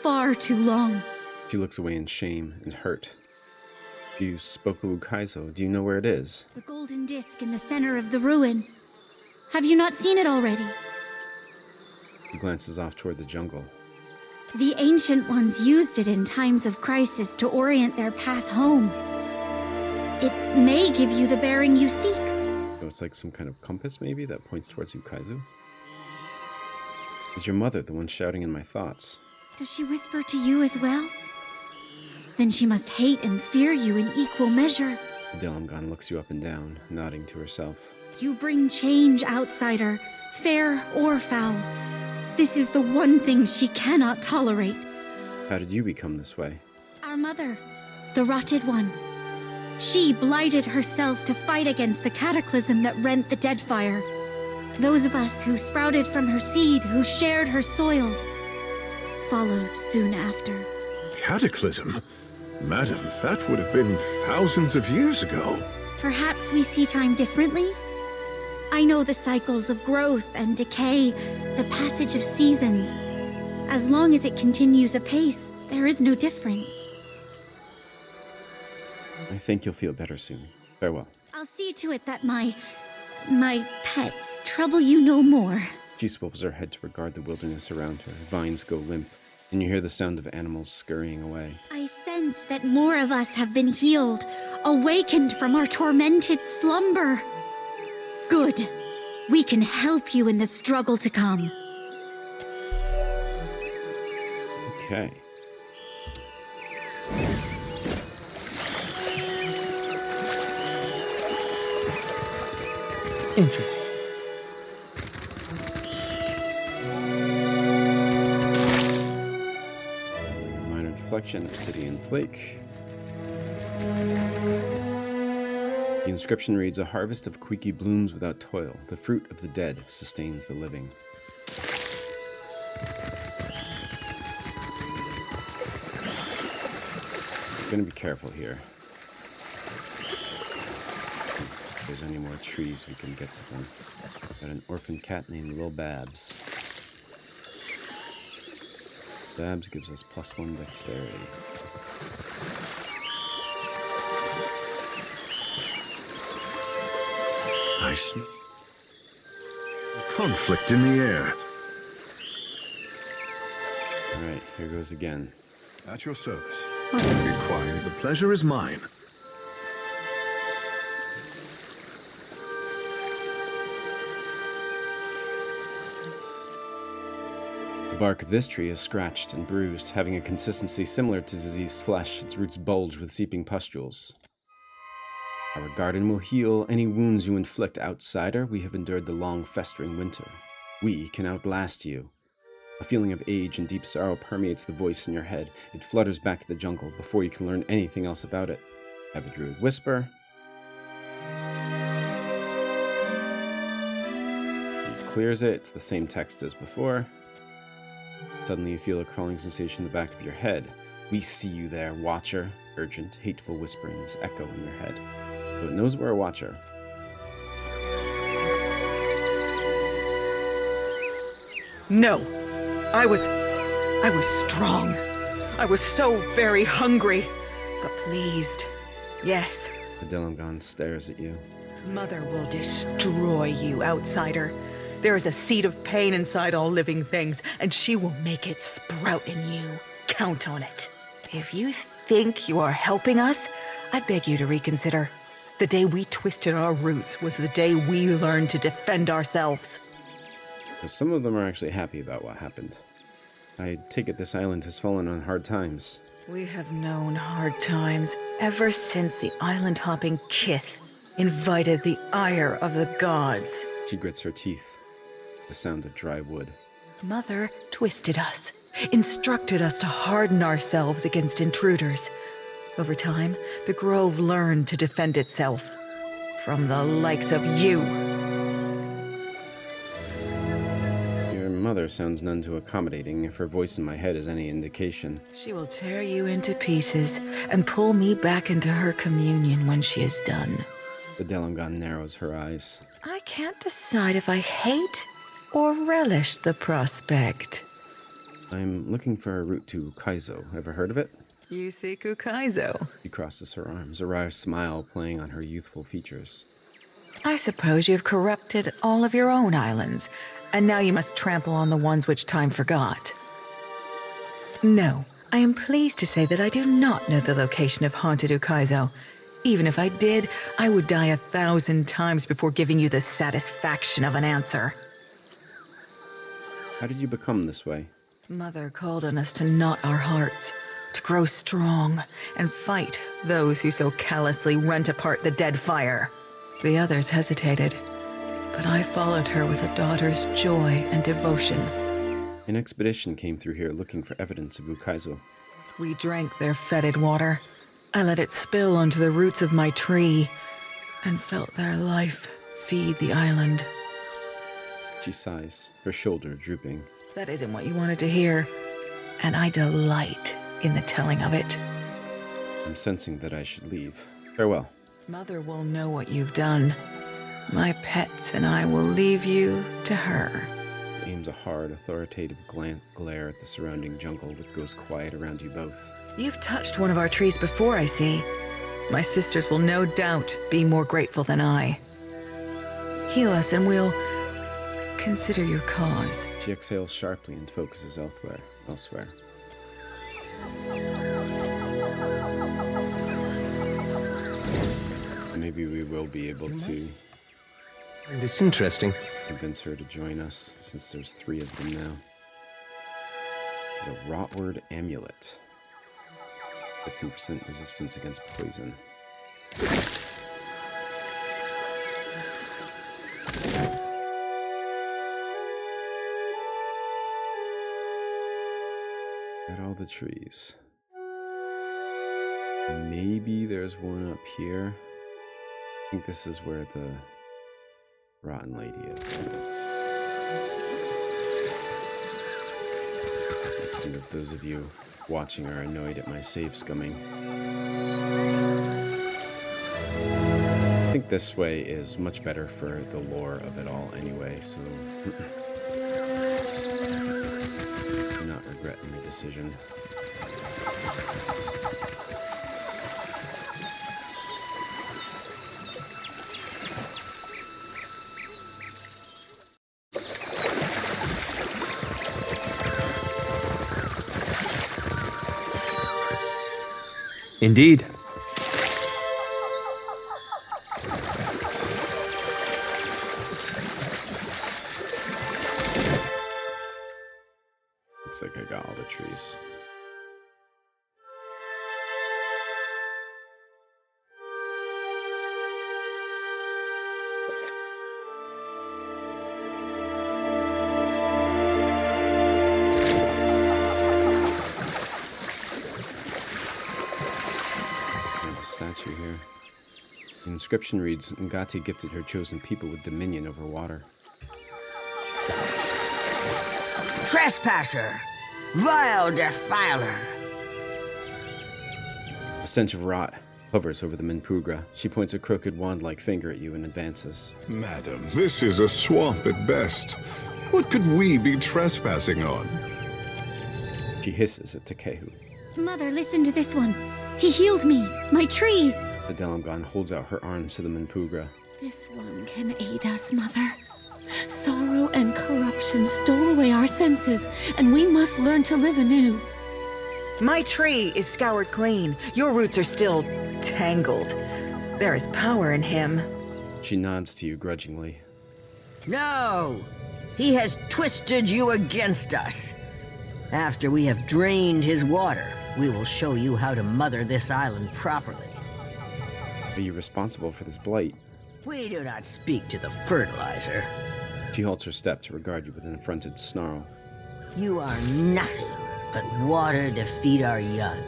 Far too long. She looks away in shame and hurt. You spoke of Ukaizo. Do you know where it is? The golden disc in the center of the ruin. Have you not seen it already? He glances off toward the jungle. The ancient ones used it in times of crisis to orient their path home. It may give you the bearing you seek. So it's like some kind of compass, maybe, that points towards Ukaizo? Is your mother the one shouting in my thoughts? Does she whisper to you as well? Then she must hate and fear you in equal measure. Delamgon looks you up and down, nodding to herself. You bring change, outsider, fair or foul. This is the one thing she cannot tolerate. How did you become this way? Our mother, the rotted one. She blighted herself to fight against the cataclysm that rent the Deadfire. Those of us who sprouted from her seed, who shared her soil, followed soon after. Cataclysm? Madam, that would have been thousands of years ago. Perhaps we see time differently? I know the cycles of growth and decay, the passage of seasons. As long as it continues apace, there is no difference. I think you'll feel better soon. Farewell. I'll see to it that my pets trouble you no more. She swivels her head to regard the wilderness around her. Vines go limp, and you hear the sound of animals scurrying away. I sense that more of us have been healed, awakened from our tormented slumber. Good. We can help you in the struggle to come. Okay. Interesting. Minor deflection, obsidian flake. The inscription reads, "A harvest of queeky blooms without toil. The fruit of the dead sustains the living." I'm gonna be careful here. If there's any more trees, we can get to them. Got an orphan cat named Lil Babs. Babs gives us +1 dexterity. I smell conflict in the air. Alright, here goes again. At your service. Be quiet. The pleasure is mine. The bark of this tree is scratched and bruised, having a consistency similar to diseased flesh. Its roots bulge with seeping pustules. Our garden will heal any wounds you inflict, outsider. We have endured the long, festering winter. We can outlast you. A feeling of age and deep sorrow permeates the voice in your head. It flutters back to the jungle before you can learn anything else about it. Have a druid whisper. He clears it. It's the same text as before. Suddenly you feel a crawling sensation in the back of your head. We see you there, Watcher. Urgent, hateful whisperings echo in your head. So it knows we're a Watcher. No. I was strong. I was so very hungry, but pleased. Yes. The Delangon stares at you. Mother will destroy you, outsider. There is a seed of pain inside all living things, and she will make it sprout in you. Count on it. If you think you are helping us, I beg you to reconsider. The day we twisted our roots was the day we learned to defend ourselves. So some of them are actually happy about what happened. I take it this island has fallen on hard times. We have known hard times ever since the island-hopping Kith invited the ire of the gods. She grits her teeth. The sound of dry wood. Mother twisted us, instructed us to harden ourselves against intruders. Over time, the grove learned to defend itself from the likes of you. Your mother sounds none too accommodating, if her voice in my head is any indication. She will tear you into pieces and pull me back into her communion when she is done. The Delangon narrows her eyes. I can't decide if I hate or relish the prospect. I'm looking for a route to Kaizo. Ever heard of it? You seek Ukaizo. She crosses her arms, a wry smile playing on her youthful features. I suppose you've corrupted all of your own islands, and now you must trample on the ones which time forgot. No, I am pleased to say that I do not know the location of haunted Ukaizo. Even if I did, I would die 1,000 times before giving you the satisfaction of an answer. How did you become this way? Mother called on us to knot our hearts, to grow strong, and fight those who so callously rent apart the Deadfire. The others hesitated, but I followed her with a daughter's joy and devotion. An expedition came through here looking for evidence of Ukaizo. We drank their fetid water. I let it spill onto the roots of my tree, and felt their life feed the island. She sighs, her shoulder drooping. That isn't what you wanted to hear, and I delight in the telling of it. I'm sensing that I should leave. Farewell. Mother will know what you've done. My pets and I will leave you to her. He aims a hard, authoritative glare at the surrounding jungle, which goes quiet around you both. You've touched one of our trees before, I see. My sisters will no doubt be more grateful than I. Heal us and we'll consider your cause. She exhales sharply and focuses elsewhere. Maybe we will be able to This interesting. convince her to join us, since there's 3 of them now. The Rotward Amulet. 15% resistance against poison. At all the trees. Maybe there's one up here. I think this is where the rotten lady is. And if those of you watching are annoyed at my save scumming, I think this way is much better for the lore of it all anyway, so do not regret my decision. Indeed. Looks like I got all the trees. Statue here. The inscription reads, Ngati gifted her chosen people with dominion over water. Trespasser! Vile defiler! A stench of rot hovers over the Minpugra. She points a crooked wand-like finger at you and advances. Madam, this is a swamp at best. What could we be trespassing on? She hisses at Takehu. Mother, listen to this one. He healed me. My tree. The Delamgon holds out her arms to the Minpugra. This one can aid us, Mother. Sorrow and corruption stole away our senses, and we must learn to live anew. My tree is scoured clean. Your roots are still tangled. There is power in him. She nods to you grudgingly. No! He has twisted you against us. After we have drained his water, we will show you how to mother this island properly. Are you responsible for this blight? We do not speak to the fertilizer. She halts her step to regard you with an affronted snarl. You are nothing but water to feed our young,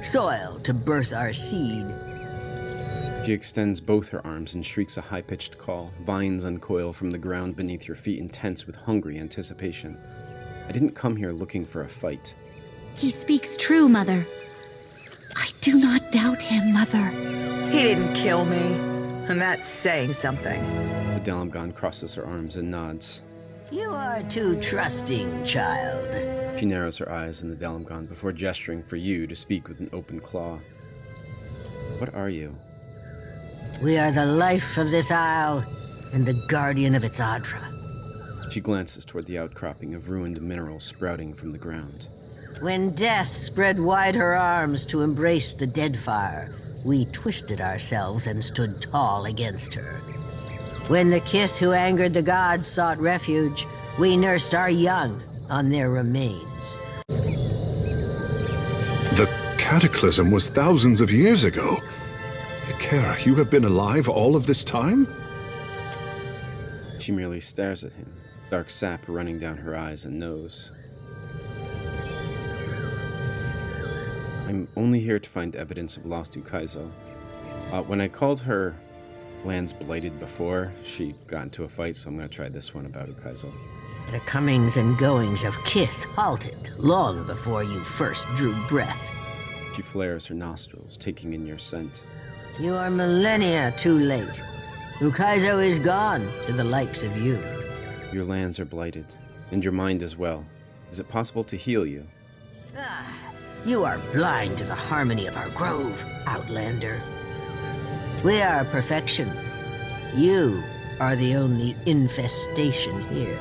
soil to birth our seed. She extends both her arms and shrieks a high-pitched call. Vines uncoil from the ground beneath your feet, intense with hungry anticipation. I didn't come here looking for a fight. He speaks true, Mother. I do not doubt him, Mother. He didn't kill me, and that's saying something. The Delamgon crosses her arms and nods. You are too trusting, child. She narrows her eyes in the Delamgon before gesturing for you to speak with an open claw. What are you? We are the life of this isle, and the guardian of its Adra. She glances toward the outcropping of ruined minerals sprouting from the ground. When death spread wide her arms to embrace the Deadfire, we twisted ourselves and stood tall against her. When the kith who angered the gods sought refuge, we nursed our young on their remains. The cataclysm was thousands of years ago. Kara, you have been alive all of this time? She merely stares at him, dark sap running down her eyes and nose. I'm only here to find evidence of lost Ukaizo. When I called her lands blighted before, she got into a fight, so I'm going to try this one about Ukaizo. The comings and goings of kith halted long before you first drew breath. She flares her nostrils, taking in your scent. You are millennia too late. Ukaizo is gone to the likes of you. Your lands are blighted, and your mind as well. Is it possible to heal you? You are blind to the harmony of our grove, Outlander. We are perfection. You are the only infestation here.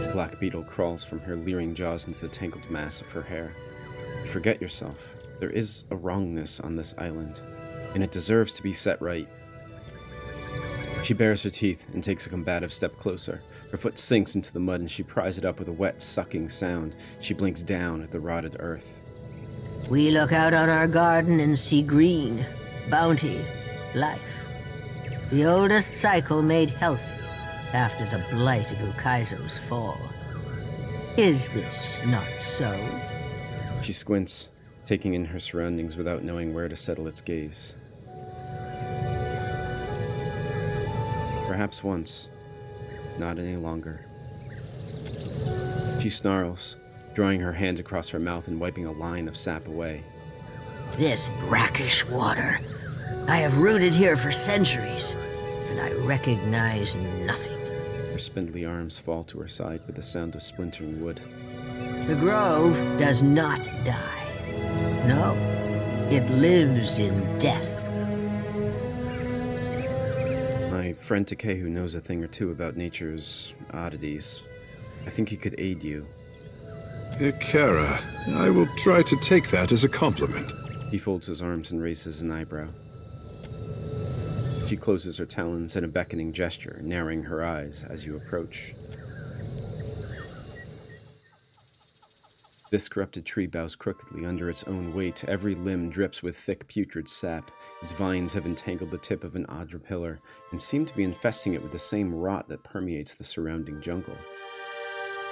The black beetle crawls from her leering jaws into the tangled mass of her hair. You forget yourself. There is a wrongness on this island, and it deserves to be set right. She bares her teeth and takes a combative step closer. Her foot sinks into the mud and she pries it up with a wet, sucking sound. She blinks down at the rotted earth. We look out on our garden and see green, bounty, life. The oldest cycle made healthy after the blight of Ukaizo's fall. Is this not so? She squints, taking in her surroundings without knowing where to settle its gaze. Perhaps once, not any longer. She snarls, drawing her hand across her mouth and wiping a line of sap away. This brackish water. I have rooted here for centuries, and I recognize nothing. Her spindly arms fall to her side with the sound of splintering wood. The grove does not die. No, it lives in death. My friend Takehu knows a thing or two about nature's oddities. I think he could aid you. Kara, I will try to take that as a compliment. He folds his arms and raises an eyebrow. She closes her talons in a beckoning gesture, narrowing her eyes as you approach. This corrupted tree bows crookedly under its own weight. Every limb drips with thick, putrid sap. Its vines have entangled the tip of an Adra pillar and seem to be infesting it with the same rot that permeates the surrounding jungle.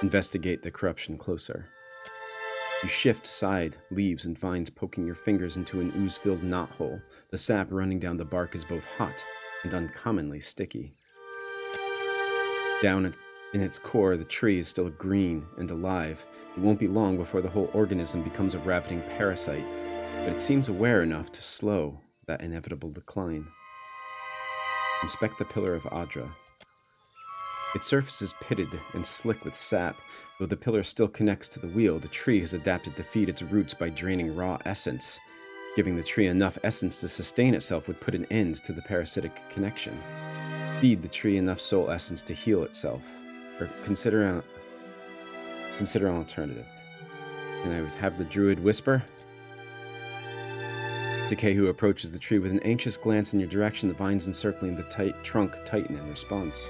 Investigate the corruption closer. You shift aside, leaves and vines poking your fingers into an ooze-filled knothole. The sap running down the bark is both hot and uncommonly sticky. Down in its core, the tree is still green and alive. It won't be long before the whole organism becomes a ravening parasite, but it seems aware enough to slow that inevitable decline. Inspect the pillar of Adra. Its surface is pitted and slick with sap. Though the pillar still connects to the wheel, the tree has adapted to feed its roots by draining raw essence. Giving the tree enough essence to sustain itself would put an end to the parasitic connection. Feed the tree enough soul essence to heal itself. Or consider an alternative. And I would have the druid whisper. Takehu approaches the tree with an anxious glance in your direction. The vines encircling the tight trunk tighten in response.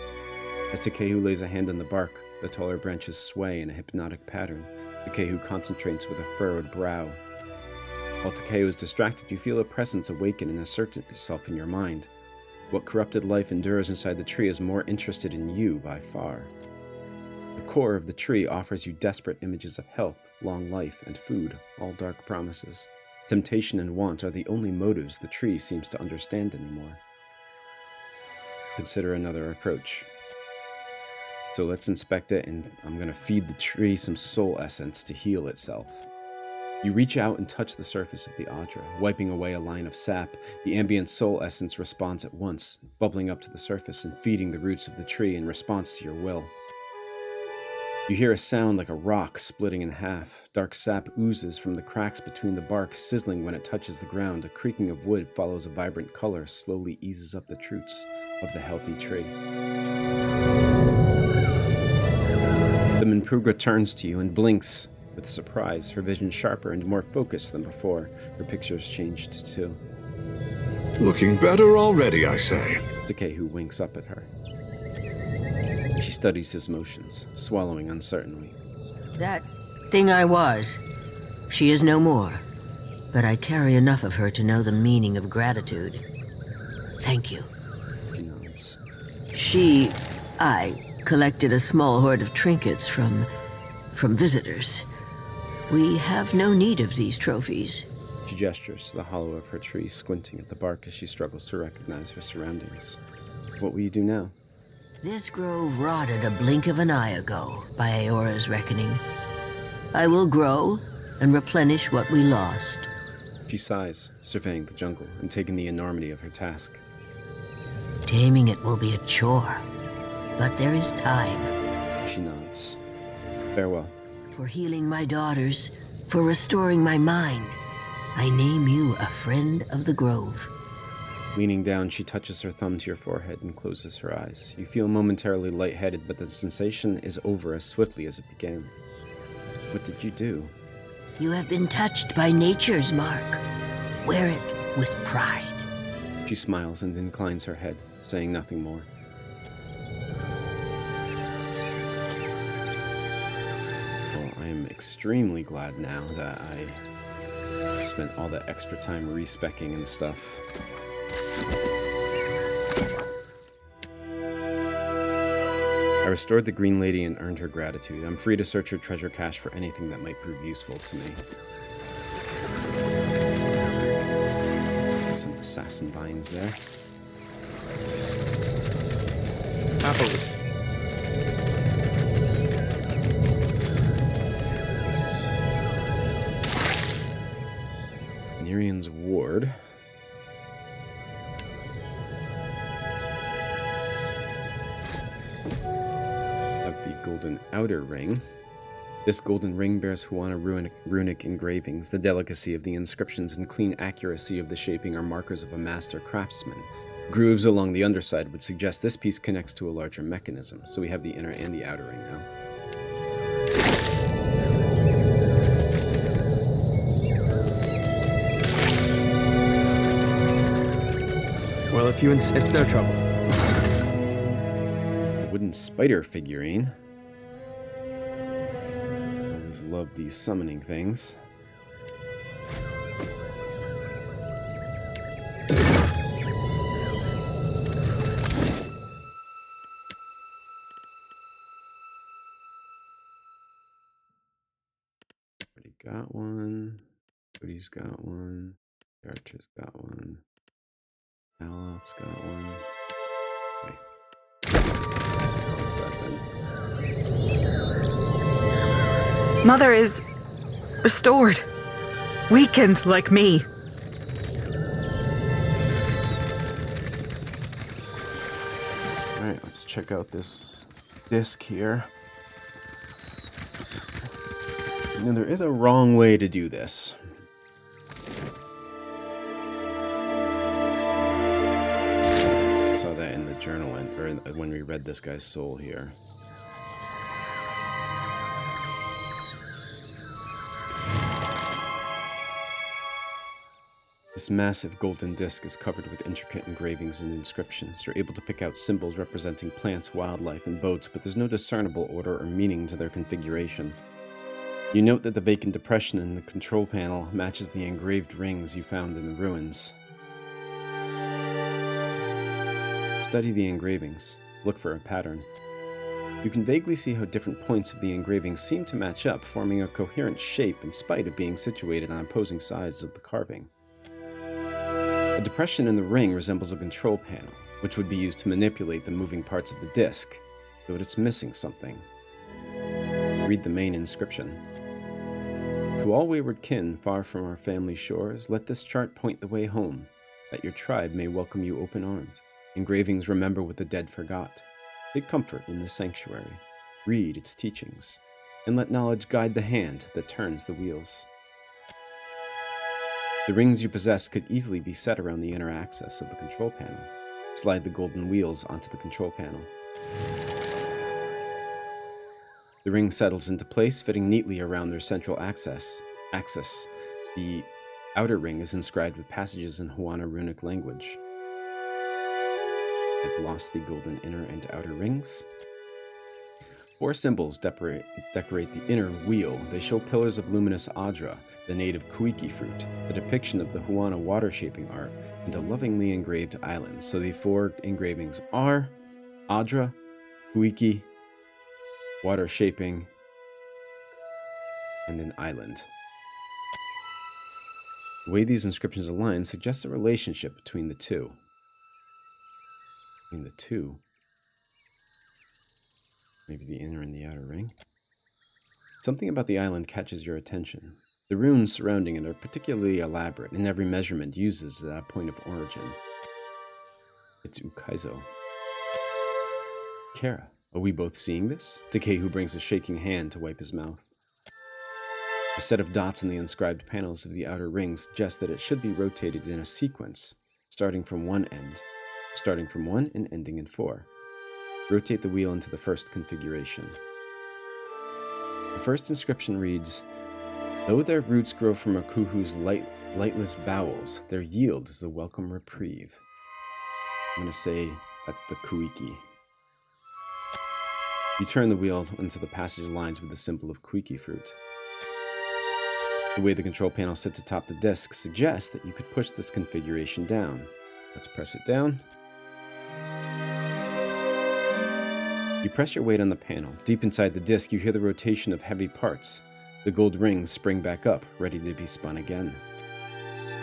As Takehu lays a hand on the bark, the taller branches sway in a hypnotic pattern. Takehu concentrates with a furrowed brow. While Takehu is distracted, you feel a presence awaken and assert itself in your mind. What corrupted life endures inside the tree is more interested in you by far. The core of the tree offers you desperate images of health, long life, and food, all dark promises. Temptation and want are the only motives the tree seems to understand anymore. Consider another approach. So let's inspect it, and I'm going to feed the tree some soul essence to heal itself. You reach out and touch the surface of the Adra, wiping away a line of sap. The ambient soul essence responds at once, bubbling up to the surface and feeding the roots of the tree in response to your will. You hear a sound like a rock splitting in half. Dark sap oozes from the cracks between the bark, sizzling when it touches the ground. A creaking of wood follows a vibrant color, slowly eases up the roots of the healthy tree. The Minpruga turns to you and blinks with surprise, her vision sharper and more focused than before. Her picture's changed too. Looking better already, I say. Takehu winks up at her. She studies his motions, swallowing uncertainly. That thing I was, she is no more, but I carry enough of her to know the meaning of gratitude. Thank you. She nods. I collected a small hoard of trinkets from visitors. We have no need of these trophies. She gestures to the hollow of her tree, squinting at the bark as she struggles to recognize her surroundings. What will you do now? This grove rotted a blink of an eye ago, by Aora's reckoning. I will grow and replenish what we lost. She sighs, surveying the jungle and taking the enormity of her task. Taming it will be a chore, but there is time. She nods. Farewell. For healing my daughters, for restoring my mind, I name you a friend of the grove. Leaning down, she touches her thumb to your forehead and closes her eyes. You feel momentarily lightheaded, but the sensation is over as swiftly as it began. What did you do? You have been touched by nature's mark. Wear it with pride. She smiles and inclines her head, saying nothing more. Well, I am extremely glad now that I spent all that extra time respecking and stuff. I restored the Green Lady and earned her gratitude. I'm free to search her treasure cache for anything that might prove useful to me. Some assassin vines there. Happily. Nerian's Ward. Golden outer ring. This golden ring bears Huana runic engravings. The delicacy of the inscriptions and clean accuracy of the shaping are markers of a master craftsman. Grooves along the underside would suggest this piece connects to a larger mechanism, so we have the inner and the outer ring now. Well, if you insist, it's no trouble. A wooden spider figurine. Love these summoning things. Already got one. Woody's got one. Archer's got one. Aloth's got one. Okay. Mother is restored. Weakened like me. Alright, let's check out this disc here. Now, there is a wrong way to do this. I saw that in the journal, or when we read this guy's soul here. This massive golden disc is covered with intricate engravings and inscriptions. You're able to pick out symbols representing plants, wildlife, and boats, but there's no discernible order or meaning to their configuration. You note that the vacant depression in the control panel matches the engraved rings you found in the ruins. Study the engravings. Look for a pattern. You can vaguely see how different points of the engravings seem to match up, forming a coherent shape in spite of being situated on opposing sides of the carving. A depression in the ring resembles a control panel, which would be used to manipulate the moving parts of the disc, though it's missing something. Read the main inscription. To all wayward kin far from our family shores, let this chart point the way home, that your tribe may welcome you open-armed. Engravings remember what the dead forgot. Take comfort in this sanctuary. Read its teachings, and let knowledge guide the hand that turns the wheels. The rings you possess could easily be set around the inner axis of the control panel. Slide the golden wheels onto the control panel. The ring settles into place, fitting neatly around their central axis. The outer ring is inscribed with passages in Huana runic language. I've lost the golden inner and outer rings. 4 symbols decorate the inner wheel. They show pillars of luminous Adra, the native kuiki fruit, a depiction of the Huana water-shaping art, and a lovingly engraved island. So the 4 engravings are Adra, kuiki, water-shaping, and an island. The way these inscriptions align suggests a relationship between the two. Maybe the inner and the outer ring. Something about the island catches your attention. The runes surrounding it are particularly elaborate, and every measurement uses that point of origin. It's Ukaizo. Kara, are we both seeing this? Takehu brings a shaking hand to wipe his mouth. A set of dots in the inscribed panels of the outer ring suggests that it should be rotated in a sequence, starting from one and ending in 4. Rotate the wheel into the first configuration. The first inscription reads, "Though their roots grow from a kuhu's lightless bowels, their yield is a welcome reprieve." I'm going to say that's the kuiki. You turn the wheel into the passage lines with the symbol of kuiki fruit. The way the control panel sits atop the disc suggests that you could push this configuration down. Let's press it down. You press your weight on the panel. Deep inside the disc, you hear the rotation of heavy parts. The gold rings spring back up, ready to be spun again.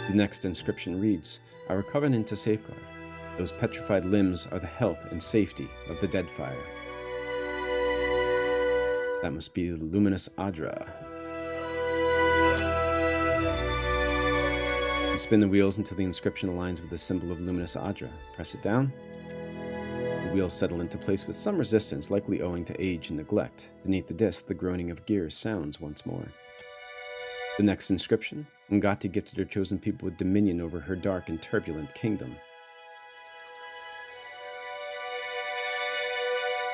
The next inscription reads, "Our covenant to safeguard. Those petrified limbs are the health and safety of the Deadfire." That must be the luminous Adra. You spin the wheels until the inscription aligns with the symbol of luminous Adra. Press it down. The wheels settle into place with some resistance, likely owing to age and neglect. Beneath the disc, the groaning of gears sounds once more. The next inscription, Ngati gifted her chosen people with dominion over her dark and turbulent kingdom.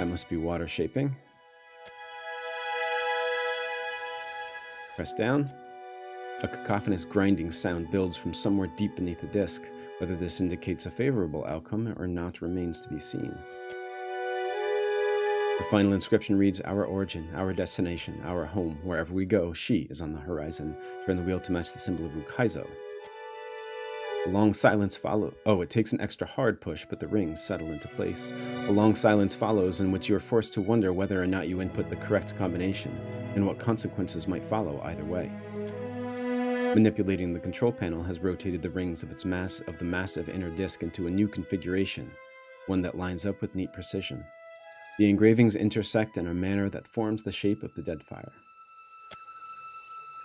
That must be water shaping. Press down. A cacophonous grinding sound builds from somewhere deep beneath the disc. Whether this indicates a favorable outcome or not remains to be seen. The final inscription reads, "Our origin, our destination, our home. Wherever we go, she is on the horizon." Turn the wheel to match the symbol of Ukaizo. A long silence follows. Oh, it takes an extra hard push, but the rings settle into place. A long silence follows in which you are forced to wonder whether or not you input the correct combination, and what consequences might follow either way. Manipulating the control panel has rotated the rings of the massive inner disc into a new configuration, one that lines up with neat precision. The engravings intersect in a manner that forms the shape of the Deadfire.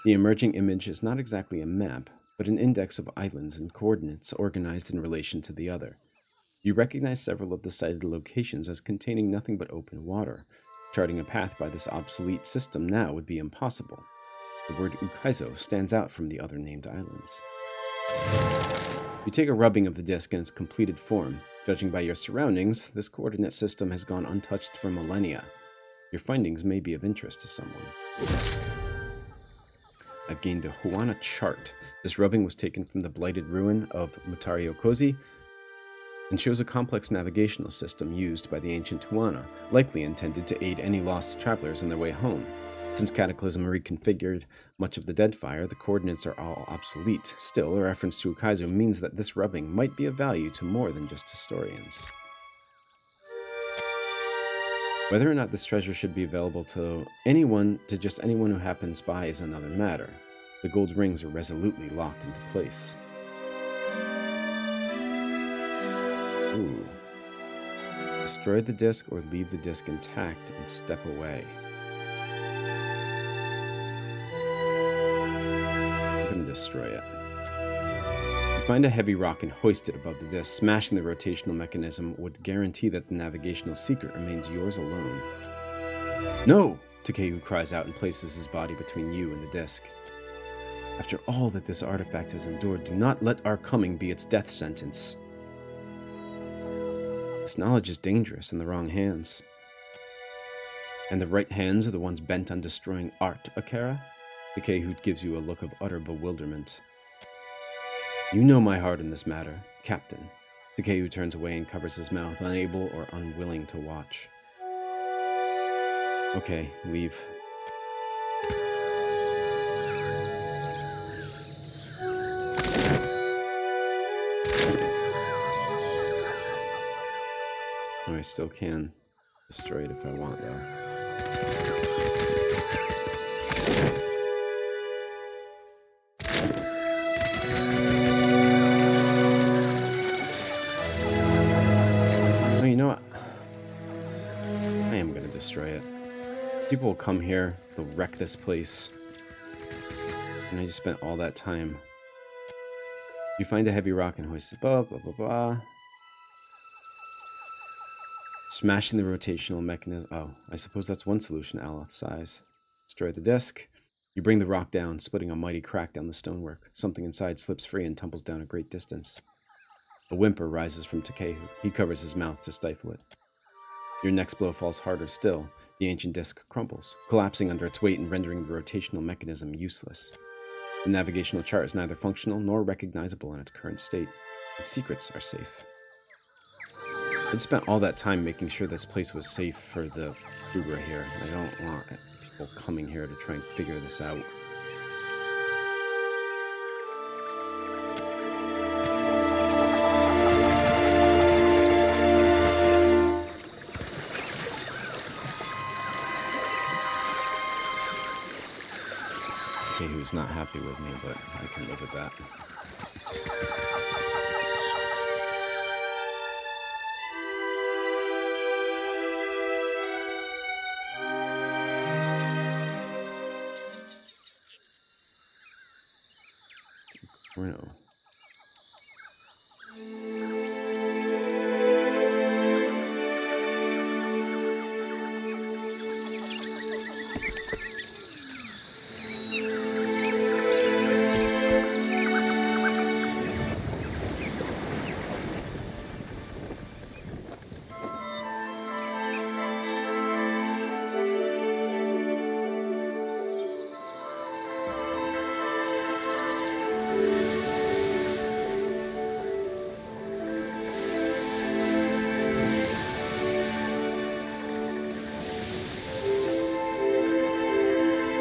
The emerging image is not exactly a map, but an index of islands and coordinates organized in relation to the other. You recognize several of the cited locations as containing nothing but open water. Charting a path by this obsolete system now would be impossible. The word Ukaizo stands out from the other named islands. You take a rubbing of the disc in its completed form. Judging by your surroundings, this coordinate system has gone untouched for millennia. Your findings may be of interest to someone. I've gained a Huana chart. This rubbing was taken from the blighted ruin of Motare Kozi and shows a complex navigational system used by the ancient Huana, likely intended to aid any lost travelers on their way home. Since Cataclysm reconfigured much of the Deadfire, the coordinates are all obsolete. Still, a reference to Ukaizo means that this rubbing might be of value to more than just historians. Whether or not this treasure should be available to just anyone who happens by is another matter. The gold rings are resolutely locked into place. Ooh. Destroy the disc or leave the disc intact and step away. I'm going to destroy it. You find a heavy rock and hoist it above the disc. Smashing the rotational mechanism would guarantee that the navigational secret remains yours alone. No! Takeu cries out and places his body between you and the disc. After all that this artifact has endured, do not let our coming be its death sentence. This knowledge is dangerous in the wrong hands. And the right hands are the ones bent on destroying art, Akara? Takeu gives you a look of utter bewilderment. You know my heart in this matter, Captain. Takeu turns away and covers his mouth, unable or unwilling to watch. Okay, leave. Oh, I still can destroy it if I want, though. Oh, you know what? I am going to destroy it. People will come here, they'll wreck this place. And I just spent all that time. You find a heavy rock and hoist it above, blah, blah, blah. Smashing the rotational mechanism. Oh, I suppose that's one solution, Aloth sighs. Destroy the disc. You bring the rock down, splitting a mighty crack down the stonework. Something inside slips free and tumbles down a great distance. A whimper rises from Takehu. He covers his mouth to stifle it. Your next blow falls harder still. The ancient disc crumbles, collapsing under its weight and rendering the rotational mechanism useless. The navigational chart is neither functional nor recognizable in its current state. Its secrets are safe. I'd spent all that time making sure this place was safe for the crew right here. I don't want people coming here to try and figure this out. Okay, who's not happy with me, but I can live with that. Bruno.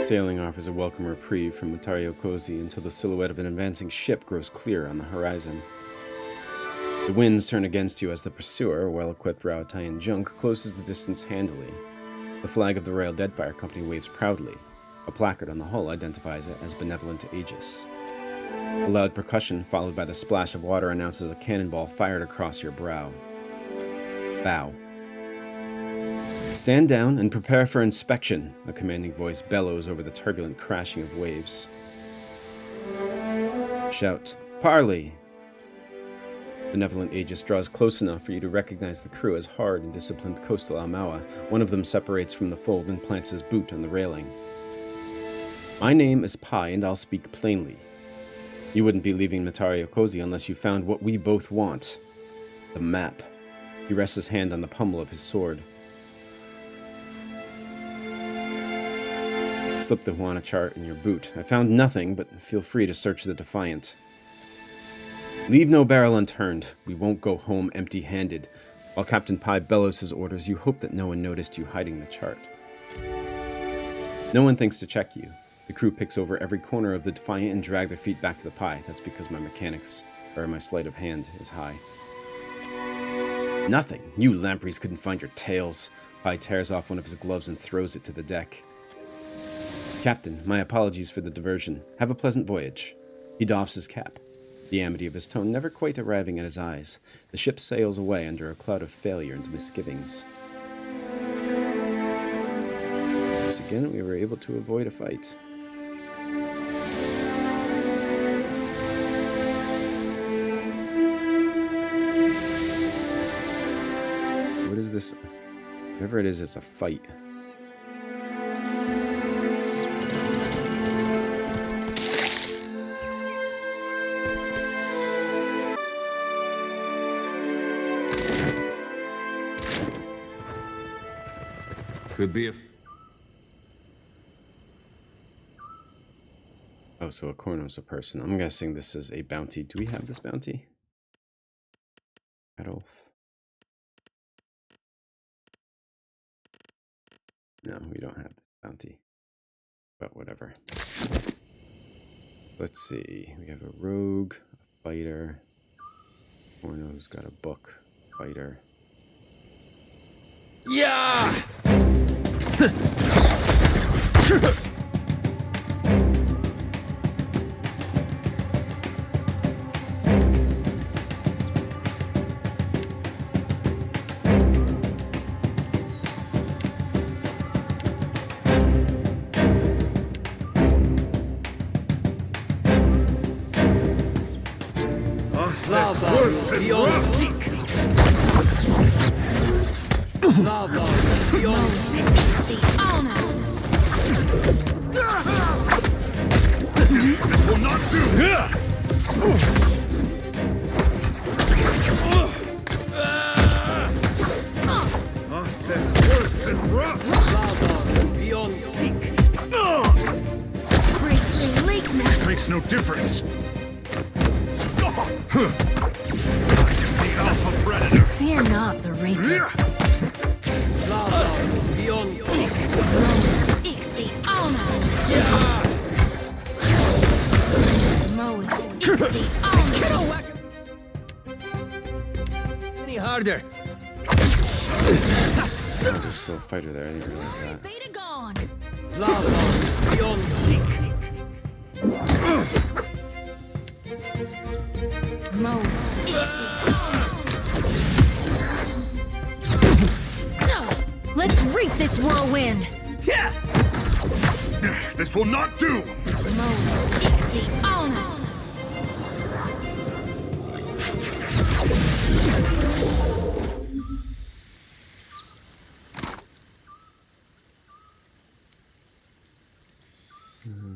Sailing offers a welcome reprieve from Motare Kozi until the silhouette of an advancing ship grows clear on the horizon. The winds turn against you as the pursuer, well-equipped Raotayan junk, closes the distance handily. The flag of the Royal Deadfire Company waves proudly. A placard on the hull identifies it as Benevolent Aegis. A loud percussion, followed by the splash of water, announces a cannonball fired across your brow. Bow. Stand down and prepare for inspection, a commanding voice bellows over the turbulent crashing of waves. Shout, Parley! Benevolent Aegis draws close enough for you to recognize the crew as hard and disciplined coastal Almawa. One of them separates from the fold and plants his boot on the railing. My name is Pai, and I'll speak plainly. You wouldn't be leaving Motare Kozi unless you found what we both want. The map. He rests his hand on the pommel of his sword. Slip the Huana chart in your boot. I found nothing, but feel free to search the Defiant. Leave no barrel unturned. We won't go home empty-handed. While Captain Pai bellows his orders, you hope that no one noticed you hiding the chart. No one thinks to check you. The crew picks over every corner of the Defiant and drag their feet back to the Pai. That's because my mechanics, or my sleight of hand, is high. Nothing. You lampreys couldn't find your tails. Pai tears off one of his gloves and throws it to the deck. Captain, my apologies for the diversion. Have a pleasant voyage. He doffs his cap, the amity of his tone never quite arriving at his eyes. The ship sails away under a cloud of failure and misgivings. Once again, we were able to avoid a fight. What is this? Whatever it is, it's a fight. Could be a... Oh, so a Korno's a person. I'm guessing this is a bounty. Do we have this bounty? Adolf. No, we don't have this bounty. But whatever. Let's see. We have a rogue, a fighter. Korno's got a book. Fighter. Yeah! Lava beyond seek. Lava beyond seek. Oh no! This will not do! makes no difference. I am the alpha predator. Fear not the reaper. Beyond Ixi Alna. Moeth Ixi Alna. any harder. Oh, there's still a fighter there. I didn't realize that. Beta gone. Lava beyond seek. Moeth Ixi Alna. Let's reap this whirlwind. Yeah. This will not do. Moeth Ixi Alna.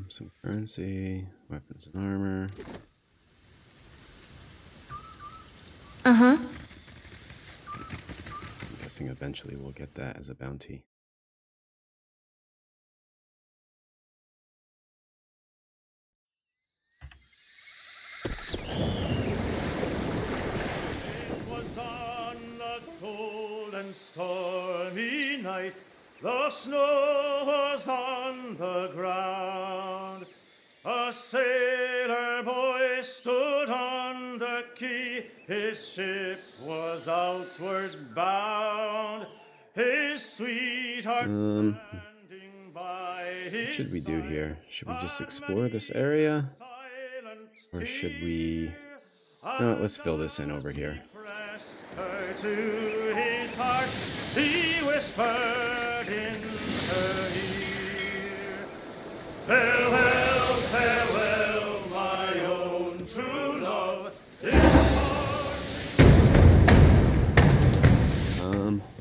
Some currency, weapons and armor. Uh-huh. I'm guessing eventually we'll get that as a bounty. It was on a cold and stormy night. The snow was on the ground. A sailor boy stood on the quay. His ship was outward bound. His sweetheart standing by his What should we do here? Should we just explore this area? Or should we... No, let's fill this in over here. Her to his heart, he whispered in her ear, farewell, farewell, my own true love.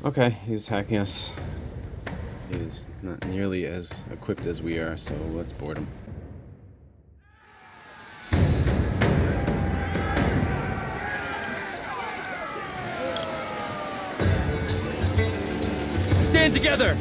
Okay, he's hacking us. He's not nearly as equipped as we are, so let's board him. Stand together!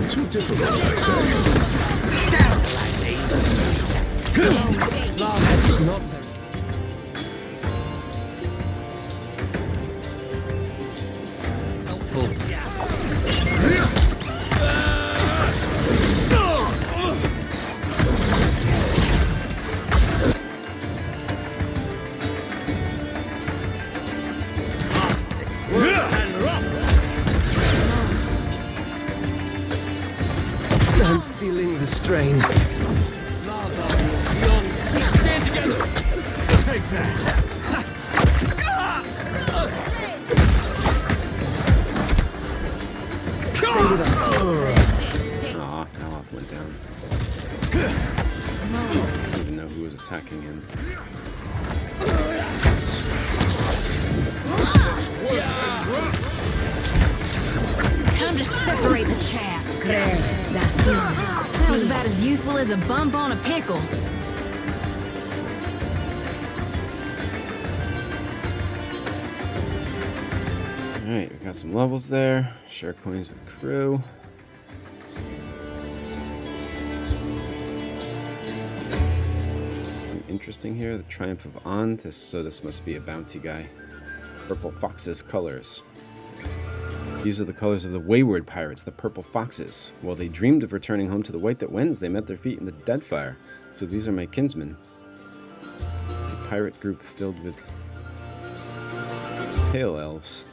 Too difficult, I say. Down, laddie! That's not very... helpful. I'm feeling the strain. Lava beyond. Stand together. Take that. Stay with us. Aw, Alok went down. I don't even know who was attacking him. Time to separate the chaff. That was about as useful as a bump on a pickle. Alright, we got some levels there. Share coins with crew. Something interesting here, the Triumph of On. So this must be a bounty guy. Purple Fox's colors. These are the colors of the wayward pirates, the Purple Foxes. While they dreamed of returning home to the White that Wins, they met their fate in the Deadfire. So these are my kinsmen. A pirate group filled with pale elves.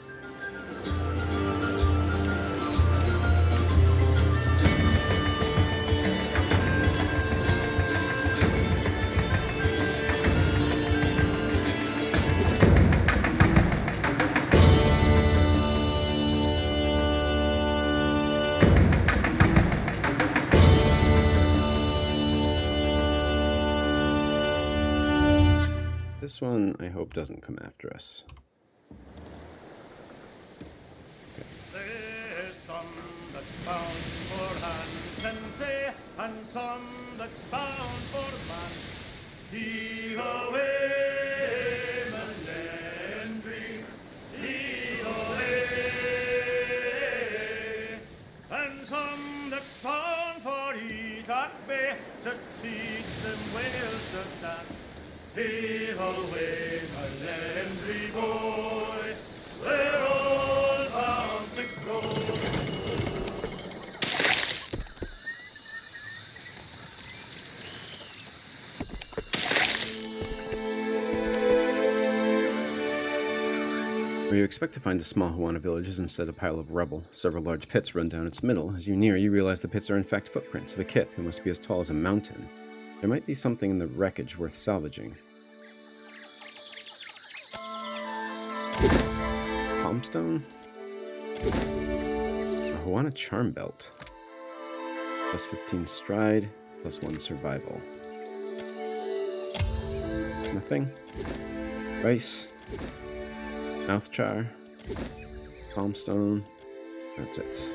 This one, I hope, doesn't come after us. There's some that's bound for hand and say, and some that's bound for mans. Heave away, Malay, that spawn for Eat Bay to teach them whales to dance. Heave away, my Landry boy, we're all bound to go. Where you expect to find a small Huana village is instead a pile of rubble. Several large pits run down its middle. As you near, you realize the pits are in fact footprints of a kith that must be as tall as a mountain. There might be something in the wreckage worth salvaging. Palmstone? A Huana charm belt. Plus 15 stride, plus 1 survival. Nothing. Rice. Mouth char, palmstone, that's it. It's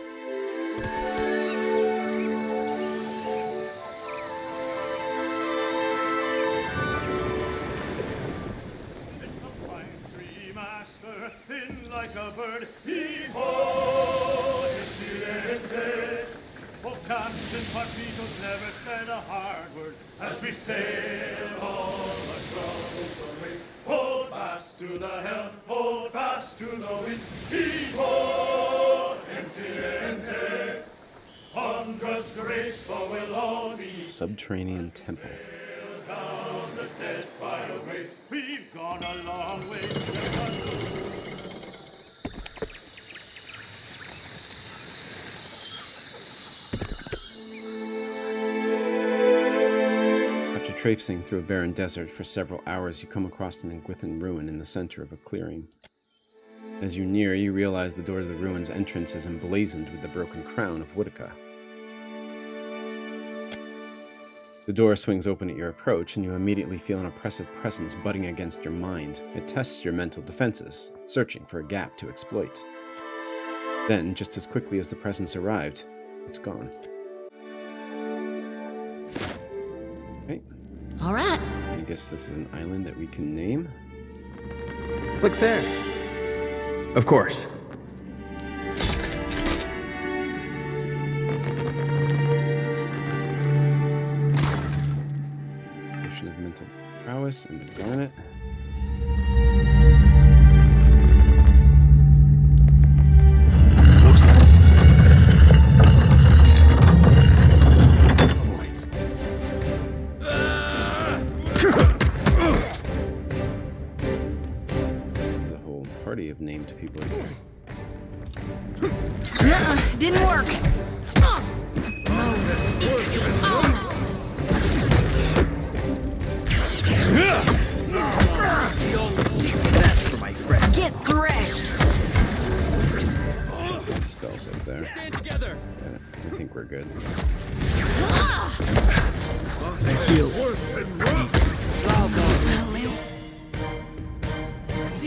a fine tree, master, thin like a bird. Behold, Incidente. Oh, Captain Partitos never said a hard word as we sail all across the way. Hold fast to the helm, hold fast to the wind. Behold, Incidente. Andra's grace, for we'll all be Subterranean temple. down the Deadfire way. We've gone a long way. After traipsing through a barren desert for several hours, you come across an Engwithan ruin in the center of a clearing. As you near, you realize the door to the ruin's entrance is emblazoned with the broken crown of Woedica. The door swings open at your approach, and you immediately feel an oppressive presence butting against your mind. It tests your mental defenses, searching for a gap to exploit. Then, just as quickly as the presence arrived, it's gone. Okay. All right. I guess this is an island that we can name. Look there. Of course. Potion of mental prowess and the garnet. Of named people here. Didn't work. That's for my friend. Get threshed. Let's casting spells up there. Stand together. Yeah, I think we're good. I feel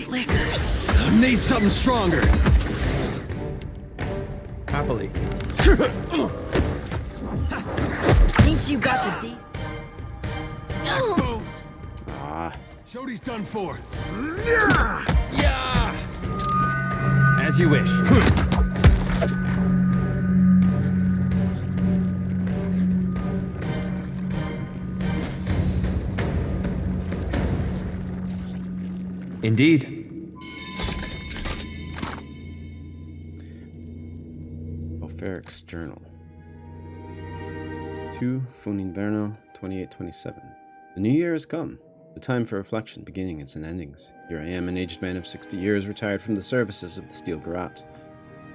Flickers. need something stronger. Happily. Ain't you got the D? Ah. Shody's done for. Yeah. As you wish. Indeed. Ferrix Journal. 2 Funinverno 2827. The new year has come. The time for reflection, beginnings and endings. Here I am, an aged man of 60 years, retired from the services of the Steel Garrote.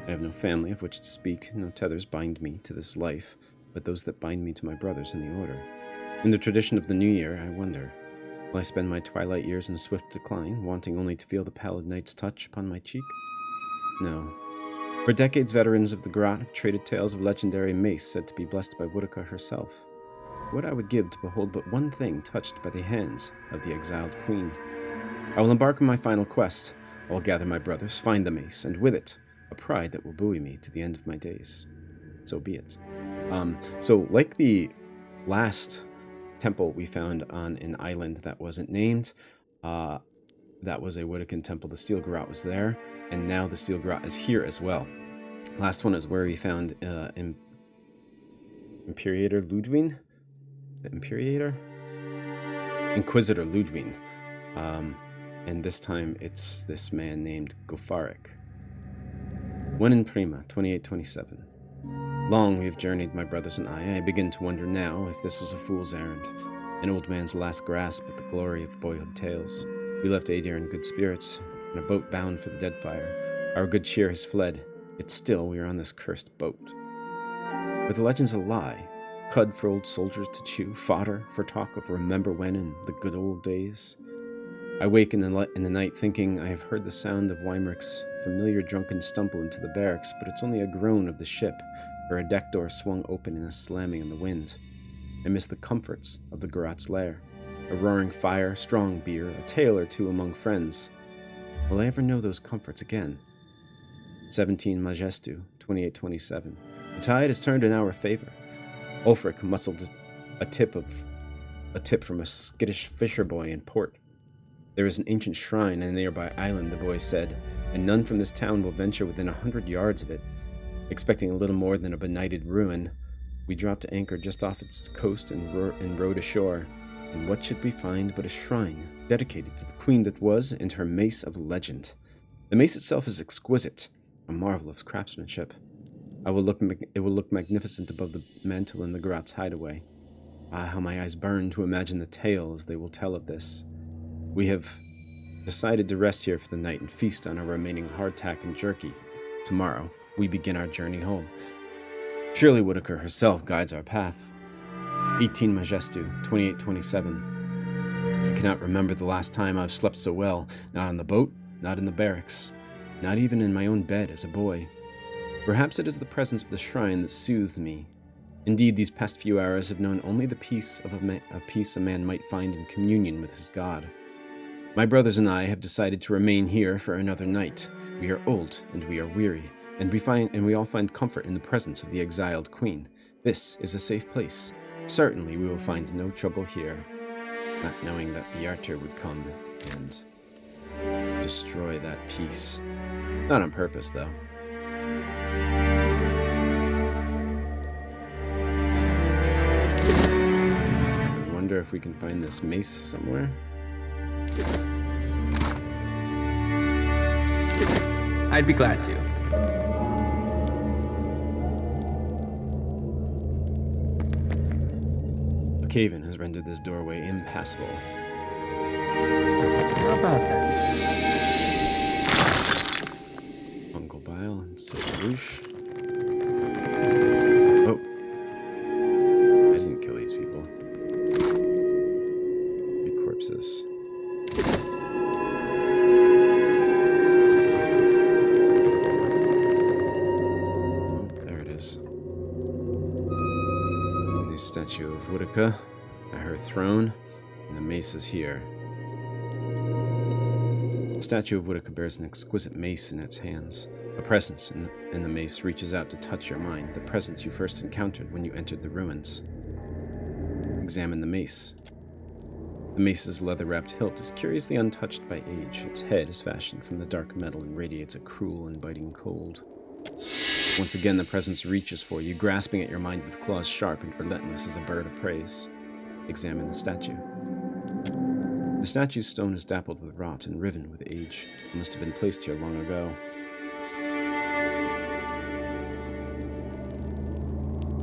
I have no family of which to speak, no tethers bind me to this life, but those that bind me to my brothers in the Order. In the tradition of the new year, I wonder, will I spend my twilight years in swift decline, wanting only to feel the pallid night's touch upon my cheek? No. For decades, veterans of the Garrote have traded tales of legendary Mace said to be blessed by Woedica herself. What I would give to behold but one thing touched by the hands of the exiled queen. I will embark on my final quest. I will gather my brothers, find the Mace, and with it, a pride that will buoy me to the end of my days. So be it. So like the last temple we found on an island that wasn't named, that was a Woedican temple. The Steel Garrote was there, and now the Steel Garrote is here as well. Last one is where we found Imperator Ludwig? The Imperator? Inquisitor Ludwig. And this time it's this man named Gofaric. One in Prima, 2827. Long we have journeyed, my brothers and I. I begin to wonder now if this was a fool's errand, an old man's last grasp at the glory of boyhood tales. We left Adir in good spirits, on a boat bound for the Deadfire. Our good cheer has fled, yet still we are on this cursed boat. Were the legends a lie? Cud for old soldiers to chew, fodder for talk of remember when in the good old days? I wake in the night thinking I have heard the sound of Weimeric's familiar drunken stumble into the barracks, but it's only a groan of the ship, or a deck door swung open in a slamming in the wind. I miss the comforts of the Garat's lair. A roaring fire, strong beer, a tale or two among friends. Will I ever know those comforts again? 17 Majestu, 2827. The tide has turned in our favor. Ulfric muscled a tip from a skittish fisher boy in port. There is an ancient shrine on a nearby island, the boy said, and none from this town will venture within 100 yards of it. Expecting a little more than a benighted ruin, we dropped anchor just off its coast and rowed ashore. And what should we find but a shrine dedicated to the queen that was and her mace of legend. The mace itself is exquisite, a marvel of craftsmanship. It will look magnificent above the mantle in the Garat's hideaway. Ah, how my eyes burn to imagine the tales they will tell of this. We have decided to rest here for the night and feast on our remaining hardtack and jerky. Tomorrow, we begin our journey home. Surely Woedica herself guides our path. 18 Majestu, 2827. I cannot remember the last time I've slept so well, not on the boat, not in the barracks, not even in my own bed as a boy. Perhaps it is the presence of the shrine that soothes me. Indeed, these past few hours have known only the peace a man might find in communion with his God. My brothers and I have decided to remain here for another night. We are old and we are weary, and we all find comfort in the presence of the exiled queen. This is a safe place. Certainly we will find no trouble here, not knowing that Bjartir would come and destroy that peace. Not on purpose, though. I wonder if we can find this mace somewhere. I'd be glad to. A cave-in has rendered this doorway impassable. How about that? Uncle Bile and Silveroosh. Oh. I didn't kill these people. 3 corpses. Statue of Woedica at her throne, and the mace is here. The statue of Woedica bears an exquisite mace in its hands. A presence in the mace reaches out to touch your mind, the presence you first encountered when you entered the ruins. Examine the mace. The mace's leather-wrapped hilt is curiously untouched by age. Its head is fashioned from the dark metal and radiates a cruel and biting cold. Once again, the presence reaches for you, grasping at your mind with claws sharp and relentless as a bird of prey. Examine the statue. The statue's stone is dappled with rot and riven with age. It must have been placed here long ago.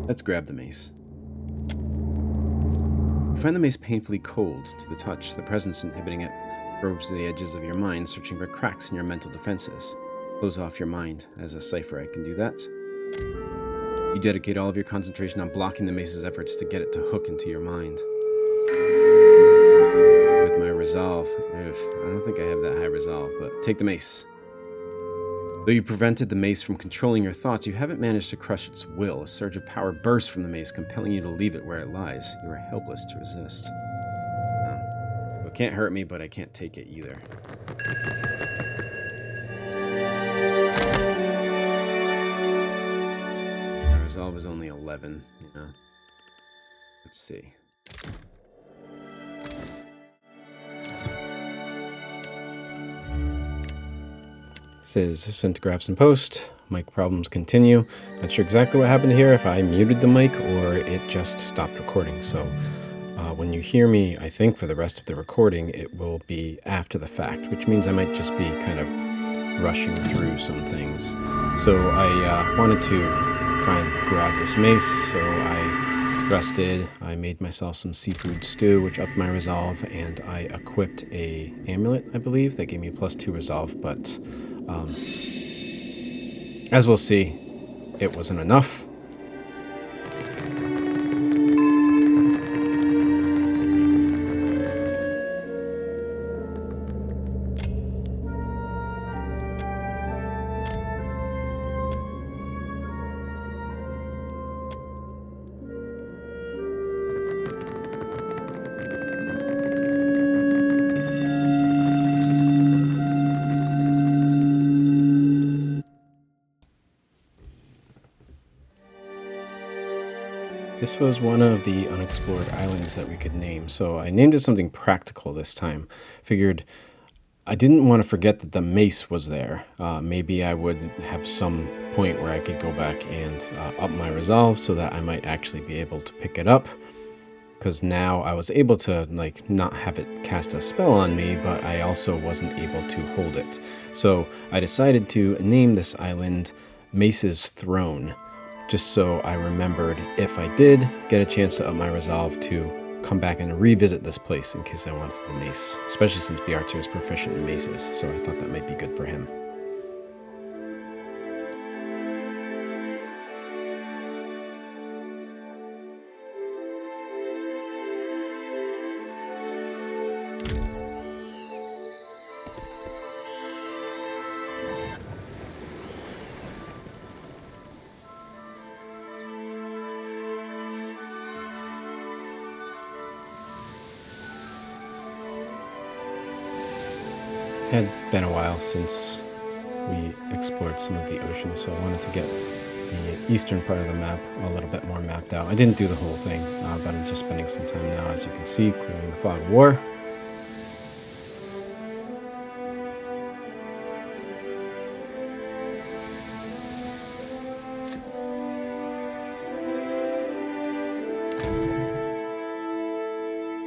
Let's grab the mace. You find the mace painfully cold to the touch, the presence inhibiting it probes the edges of your mind, searching for cracks in your mental defenses. Close off your mind. As a cipher, I can do that. You dedicate all of your concentration on blocking the mace's efforts to get it to hook into your mind. With my resolve, I don't think I have that high resolve, but take the mace. Though you prevented the mace from controlling your thoughts, you haven't managed to crush its will. A surge of power bursts from the mace, compelling you to leave it where it lies. You are helpless to resist. So it can't hurt me, but I can't take it either. Resolve is only 11, you know. Let's see. Says sent to Grafson Post, mic problems continue. Not sure exactly what happened here, if I muted the mic or it just stopped recording. So when you hear me, I think for the rest of the recording, it will be after the fact, which means I might just be kind of rushing through some things. So I wanted to try and grab this mace, so I rested, I made myself some seafood stew, which upped my resolve, and I equipped a amulet, I believe, that gave me a +2 resolve, but as we'll see, it wasn't enough. This was one of the unexplored islands that we could name, so I named it something practical this time. Figured I didn't want to forget that the mace was there. Maybe I would have some point where I could go back and up my resolve so that I might actually be able to pick it up. Because now I was able to not have it cast a spell on me, but I also wasn't able to hold it. So I decided to name this island Mace's Throne, just so I remembered if I did get a chance to up my resolve to come back and revisit this place in case I wanted the mace, especially since BR2 is proficient in maces, so I thought that might be good for him. It had been a while since we explored some of the ocean, so I wanted to get the eastern part of the map a little bit more mapped out. I didn't do the whole thing, but I'm just spending some time now, as you can see, clearing the fog of war.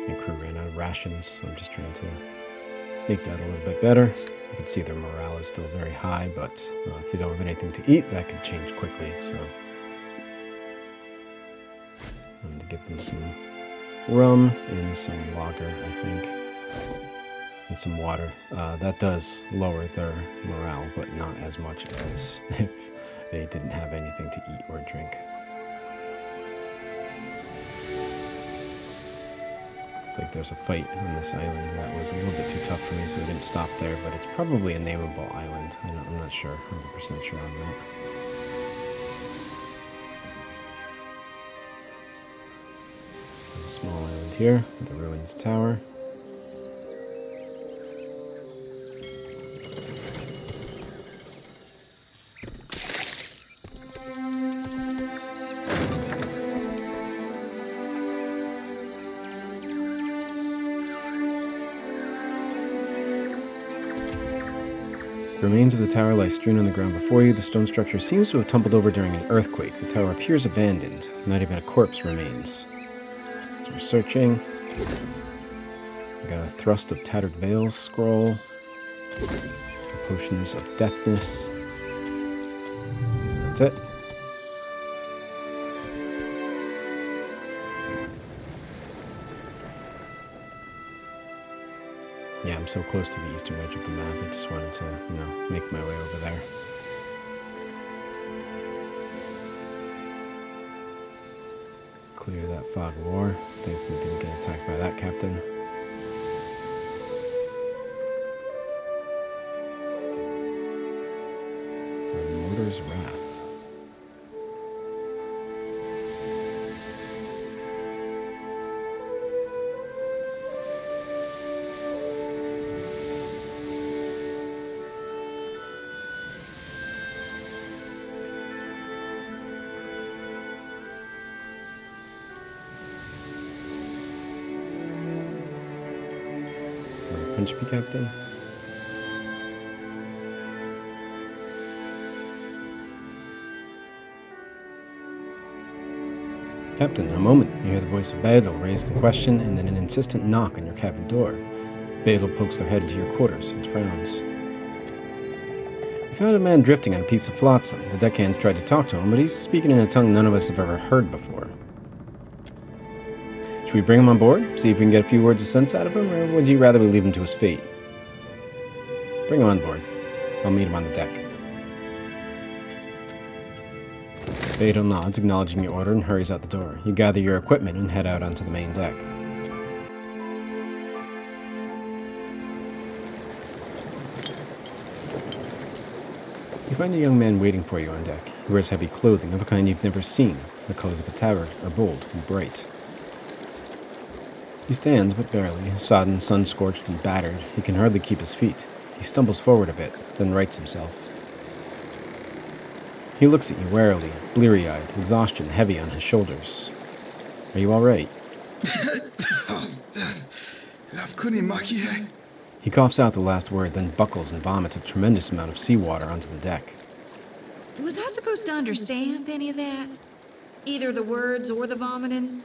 My crew ran out of rations, so I'm just trying to make that a little bit better. You can see their morale is still very high, but if they don't have anything to eat, that could change quickly. So I'm going to give them some rum and some lager, I think, and some water. That does lower their morale, but not as much as if they didn't have anything to eat or drink. Like there's a fight on this island that was a little bit too tough for me, so we didn't stop there, but it's probably a nameable island. I'm not sure, 100% sure on that. There's a small island here with the ruins tower. The remains of the tower lie strewn on the ground before you. The stone structure seems to have tumbled over during an earthquake. The tower appears abandoned. Not even a corpse remains. So we're searching. We got a Thrust of Tattered Veils scroll. Potions of Deafness. That's it. Yeah, I'm so close to the eastern edge of the map, I just wanted to, make my way over there. Clear that fog of war. Thankfully didn't get attacked by that captain. Mortar's Wrath. Punch me, Captain. Captain, in a moment, you hear the voice of Beidel raised in question and then an insistent knock on your cabin door. Beidel pokes their head into your quarters and frowns. You found a man drifting on a piece of flotsam. The deckhands tried to talk to him, but he's speaking in a tongue none of us have ever heard before. Should we bring him on board? See if we can get a few words of sense out of him, or would you rather we leave him to his fate? Bring him on board. I'll meet him on the deck. Beidel nods, acknowledging your order, and hurries out the door. You gather your equipment and head out onto the main deck. You find a young man waiting for you on deck. He wears heavy clothing of a kind you've never seen. The clothes of a tabard are bold and bright. He stands, but barely, sodden, sun-scorched, and battered. He can hardly keep his feet. He stumbles forward a bit, then rights himself. He looks at you warily, bleary-eyed, exhaustion heavy on his shoulders. Are you all right? He coughs out the last word, then buckles and vomits a tremendous amount of seawater onto the deck. Was I supposed to understand any of that? Either the words or the vomiting?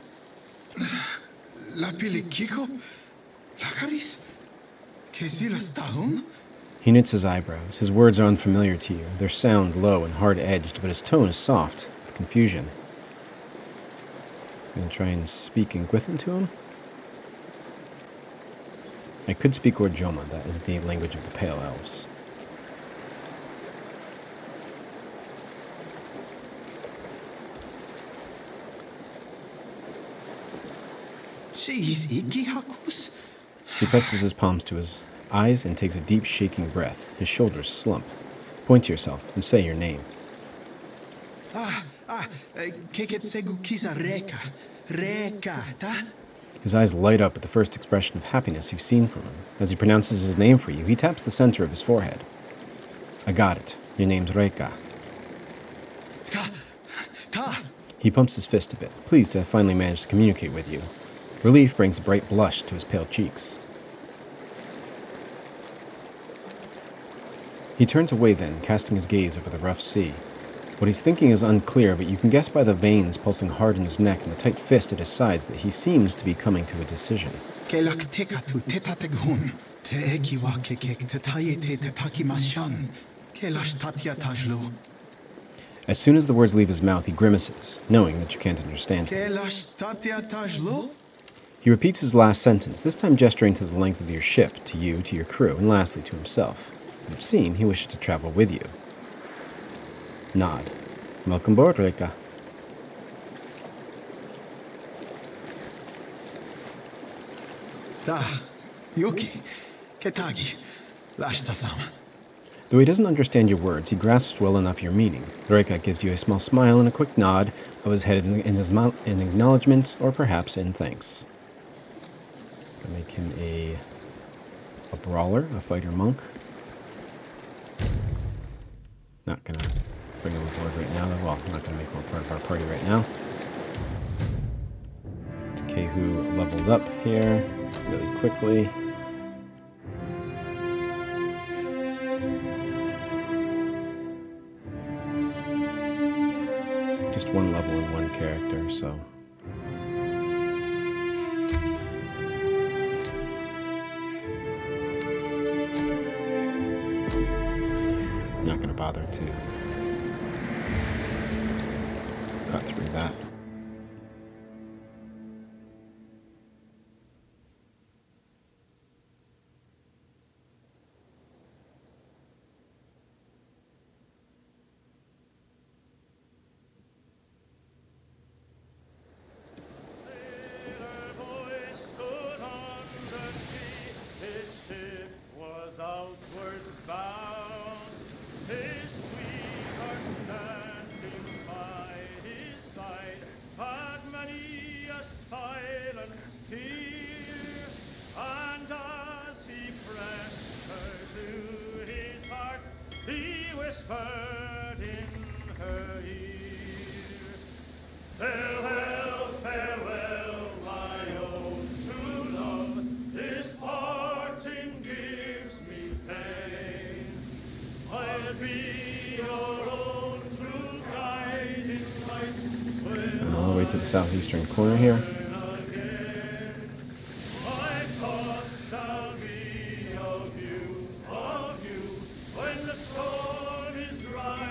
He knits his eyebrows. His words are unfamiliar to you. Their sound low and hard-edged, but his tone is soft, with confusion. I'm going to try and speak in Gwithan to him. I could speak Orjoma, that is the language of the Pale Elves. He presses his palms to his eyes and takes a deep, shaking breath. His shoulders slump. Point to yourself and say your name. His eyes light up at the first expression of happiness you've seen from him. As he pronounces his name for you, he taps the center of his forehead. I got it. Your name's Reka. He pumps his fist a bit, pleased to have finally managed to communicate with you. Relief brings a bright blush to his pale cheeks. He turns away then, casting his gaze over the rough sea. What he's thinking is unclear, but you can guess by the veins pulsing hard in his neck and the tight fist at his sides that he seems to be coming to a decision. As soon as the words leave his mouth, he grimaces, knowing that you can't understand him. He repeats his last sentence, this time gesturing to the length of your ship, to you, to your crew, and lastly to himself. It would seem he wishes to travel with you. Nod. Welcome aboard, Reka. Though he doesn't understand your words, he grasps well enough your meaning. Reka gives you a small smile and a quick nod of his head in acknowledgement, or perhaps in thanks. I'll make him a brawler, a fighter monk. Not gonna bring him aboard right now. Well, I'm not gonna make him a part of our party right now. It's Kehu leveled up here really quickly. Just one level and one character, so. Not gonna bother to cut through that. southeastern corner here.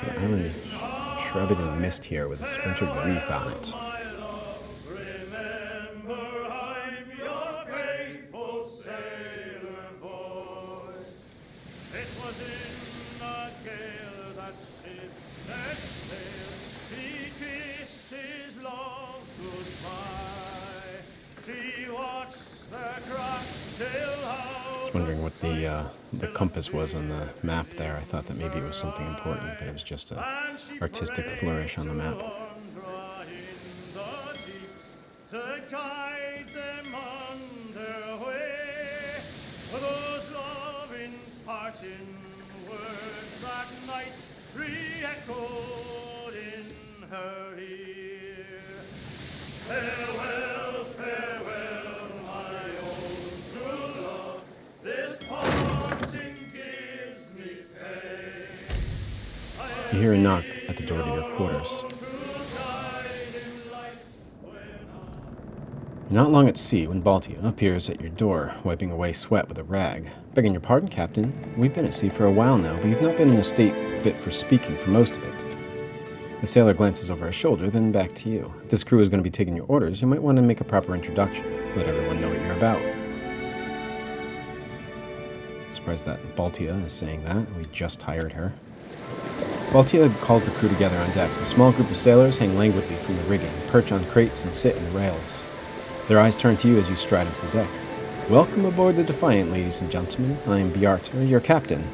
The island shrouded in mist here with a splintered reef on it. I was wondering what the compass was on the map there. I thought that maybe it was something important, but it was just an artistic flourish on the map. To guide them on their way, those loving parting words that night re-echoed in her ear. Farewell, farewell, my own true love, this parting gives me pain. You hear a knock at the door to your quarters. You're not long at sea when Baltia appears at your door, wiping away sweat with a rag. Begging your pardon, Captain. We've been at sea for a while now, but you've not been in a state fit for speaking for most of it. The sailor glances over his shoulder, then back to you. If this crew is going to be taking your orders, you might want to make a proper introduction. Let everyone know what you're about. Surprised that Baltia is saying that. We just hired her. Baltia calls the crew together on deck. A small group of sailors hang languidly from the rigging, perch on crates, and sit in the rails. Their eyes turn to you as you stride into the deck. Welcome aboard the Defiant, ladies and gentlemen. I am Bjarta, your captain.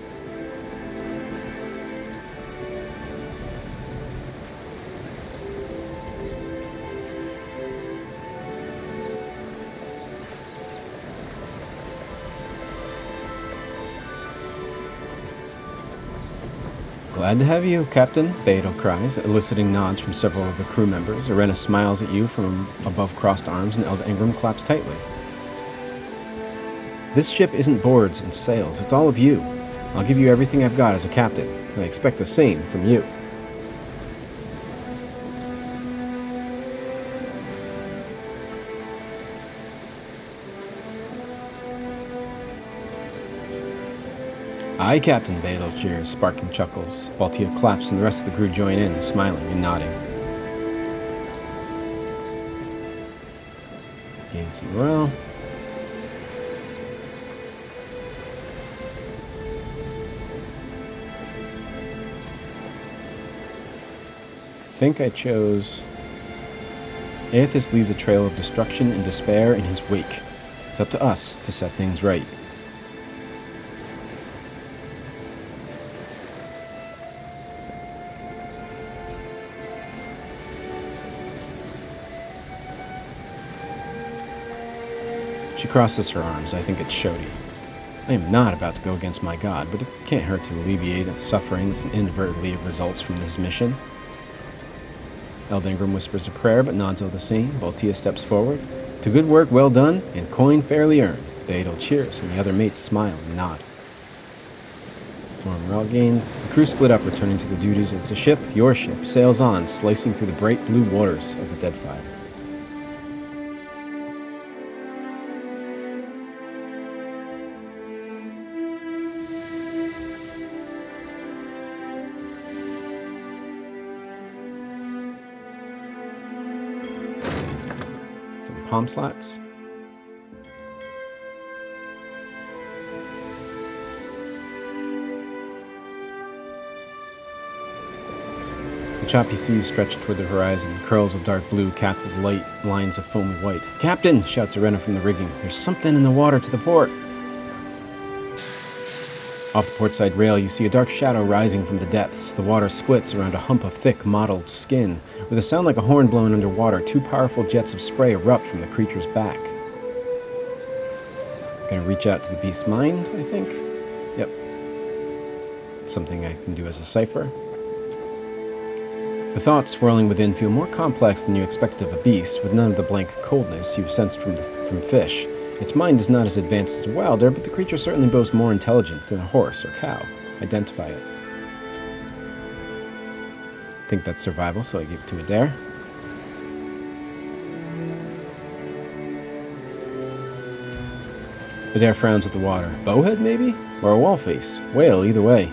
Glad to have you, Captain, Beidel cries, eliciting nods from several of the crew members. Irena smiles at you from above crossed arms, and Elda Ingram claps tightly. This ship isn't boards and sails, it's all of you. I'll give you everything I've got as a captain, and I expect the same from you. Aye, Captain, Beidel cheers, sparking chuckles. Baltia claps and the rest of the crew join in, smiling and nodding. Gain some morale. Think I chose... Aethys leaves a trail of destruction and despair in his wake. It's up to us to set things right. She crosses her arms. I think it's Shodi. I am not about to go against my god, but it can't hurt to alleviate the suffering that inadvertently results from this mission. Elda Ingram whispers a prayer, but nods all the same. Baltia steps forward. To good work well done, and coin fairly earned. Beidel cheers, and the other mates smile and nod. More morale gained. The crew split up, returning to their duties as the ship, your ship, sails on, slicing through the bright blue waters of the Deadfire. Palm slats. The choppy seas stretch toward the horizon, curls of dark blue capped with light lines of foamy white. Captain, shouts Irena from the rigging. There's something in the water to the port. Off the portside rail, you see a dark shadow rising from the depths. The water splits around a hump of thick, mottled skin. With a sound like a horn blown underwater, two powerful jets of spray erupt from the creature's back. Gonna reach out to the beast's mind, I think. Yep. Something I can do as a cipher. The thoughts swirling within feel more complex than you expected of a beast, with none of the blank coldness you sensed from fish. Its mind is not as advanced as a wilder, but the creature certainly boasts more intelligence than a horse or cow. Identify it. I think that's survival, so I give it to Adair. Motare frowns at the water. Bowhead, maybe? Or a wallface? Whale, either way.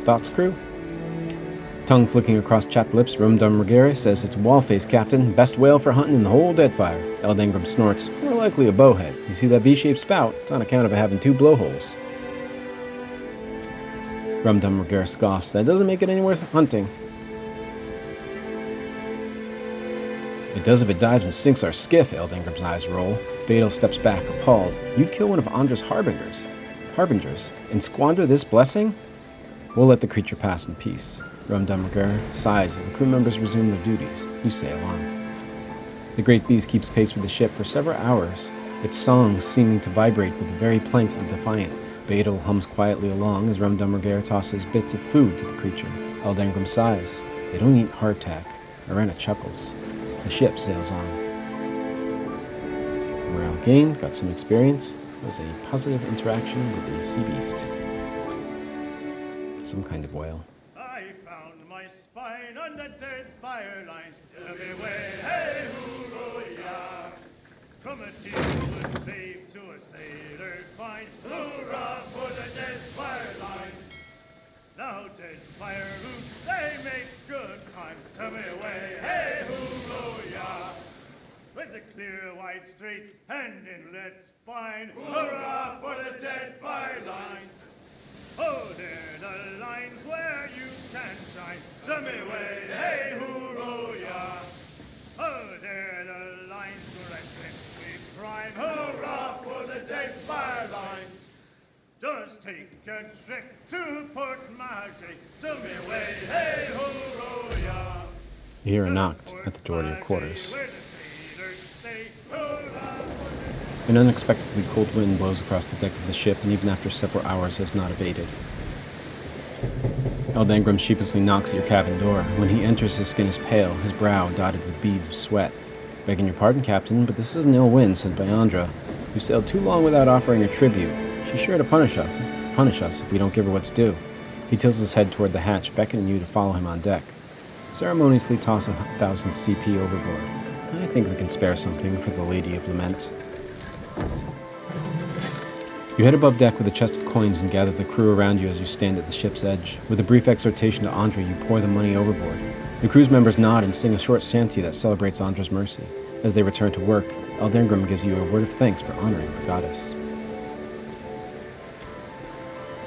Thoughts, crew? Tongue flicking across chapped lips, Rumdum Regera says it's a wallface, Captain. Best whale for hunting in the whole Deadfire. Eldengram snorts. More likely a bowhead. You see that V-shaped spout? It's on account of it having 2 blowholes. Rumdum Regera scoffs. That doesn't make it any worth hunting. It does if it dives and sinks our skiff, Eldengram's eyes roll. Beidel steps back, appalled. You'd kill one of Andra's harbingers, and squander this blessing? We'll let the creature pass in peace. Rumdum Regera sighs as the crew members resume their duties. You sail on. The great beast keeps pace with the ship for several hours, its song seeming to vibrate with the very planks of Defiant. Beidel hums quietly along as Rumdum Regera tosses bits of food to the creature. Eldengram sighs. They don't eat hardtack. Arena chuckles. The ship sails on. Morale gained, got some experience. There was a positive interaction with a sea beast. Some kind of whale. I found my spine on the Deadfire lines. Tell me way, hey, hoorah, from a tearless babe to a sailor fine. Hoorah for the Deadfire lines. Now Deadfire roots, they make good time. Tell me way, hey, hoorah, with the clear white straits and inlets fine. Hoorah for the Deadfire lines. Oh, they're the lines where you can shine. Tell me way, hey, hoorah. Oh, they're the lines where I spent we prime. Hurrah for the Deadfire lines. Just take a trip to Port Mache. Tell me way, hey, hoorah. You hear a knock at the door to your quarters. An unexpectedly cold wind blows across the deck of the ship, and even after several hours has not abated. Eldengram sheepishly knocks at your cabin door. When he enters, his skin is pale, his brow dotted with beads of sweat. Begging your pardon, Captain, but this is an ill wind sent by Andra. You sailed too long without offering her tribute. She's sure to punish us if we don't give her what's due. He tilts his head toward the hatch, beckoning you to follow him on deck. Ceremoniously toss 1,000 CP overboard. I think we can spare something for the Lady of Lament. You head above deck with a chest of coins and gather the crew around you as you stand at the ship's edge. With a brief exhortation to Andre, you pour the money overboard. The crew's members nod and sing a short shanty that celebrates Andra's mercy. As they return to work, Eldengram gives you a word of thanks for honoring the goddess.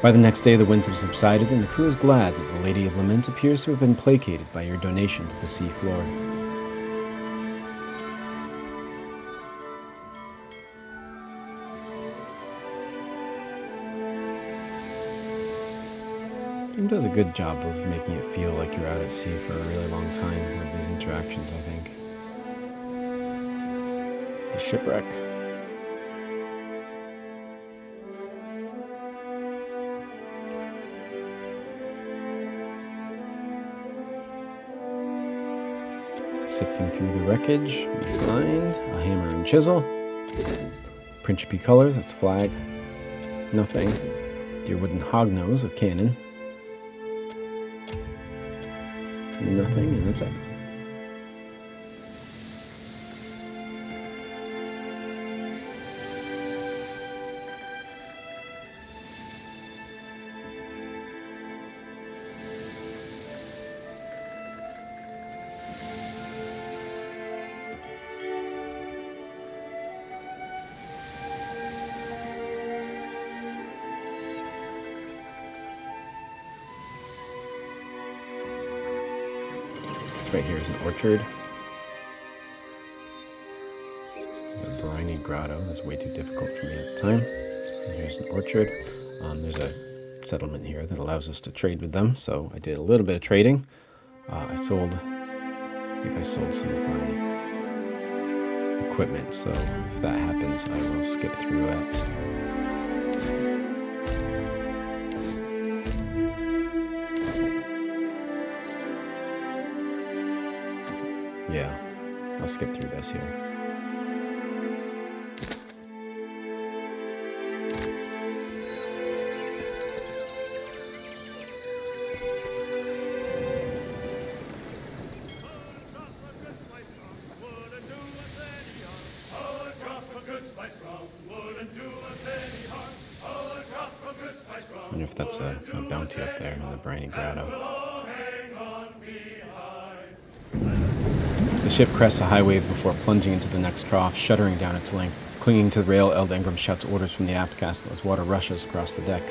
By the next day, the winds have subsided, and the crew is glad that the Lady of Lament appears to have been placated by your donation to the sea floor. The game does a good job of making it feel like you're out at sea for a really long time with these interactions, I think. A shipwreck. Sifting through the wreckage, we find a hammer and chisel. Principe colors, that's flag. Nothing. Deer wooden hognose, a cannon. Nothing, and that's it. Right here is an orchard. There's a briny grotto. That's way too difficult for me at the time. And here's an orchard. There's a settlement here that allows us to trade with them. So I did a little bit of trading. I think I sold some of my equipment. So if that happens, I will skip through it. Yeah, I'll skip through this here. I wonder if that's a bounty up there in the briny grotto. The ship crests a high wave before plunging into the next trough, shuddering down its length. Clinging to the rail, Eld Ingram shouts orders from the aft castle as water rushes across the deck.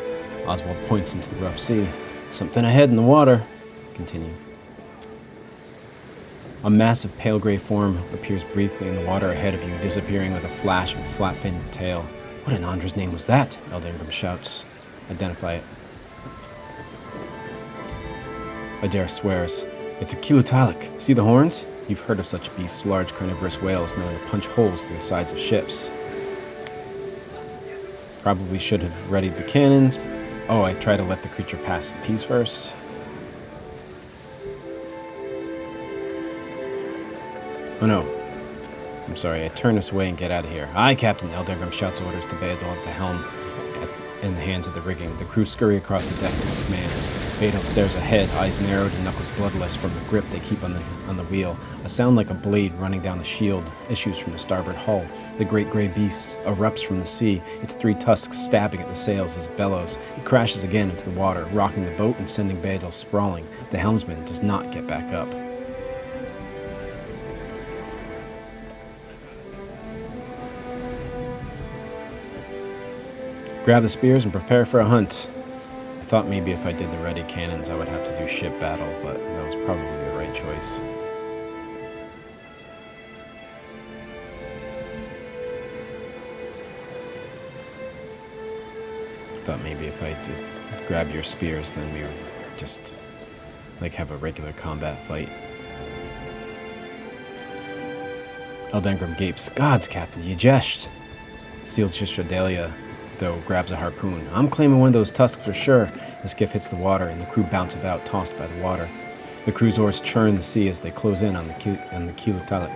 Oswald points into the rough sea. Something ahead in the water. Continue. A massive pale gray form appears briefly in the water ahead of you, disappearing with a flash of a flat-finned tail. What in Andra's name was that? Eld Ingram shouts. Identify it. Adair swears. It's a kilotalic. See the horns? You've heard of such beasts, large carnivorous whales known to punch holes through the sides of ships. Probably should have readied the cannons. Oh, I try to let the creature pass in peace first. Oh no. I'm sorry, I turn this way and get out of here. Aye, Captain. Eld Ingram shouts orders to Beadle at the helm in the hands of the rigging. The crew scurry across the deck to the commands. Beadle stares ahead, eyes narrowed and knuckles bloodless from the grip they keep on the wheel. A sound like a blade running down the shield issues from the starboard hull. The great gray beast erupts from the sea, its three tusks stabbing at the sails as it bellows. It crashes again into the water, rocking the boat and sending Beadle sprawling. The helmsman does not get back up. Grab the spears and prepare for a hunt. I thought maybe if I did the ready cannons I would have to do ship battle, but that was probably the right choice. I thought maybe if I did grab your spears then we would just like have a regular combat fight. Eld Ingram gapes. Gods, Captain, you jest. Sealed Delia though grabs a harpoon. I'm claiming one of those tusks for sure. The skiff hits the water and the crew bounce about, tossed by the water. The crew's oars churn the sea as they close in on the kilotalic.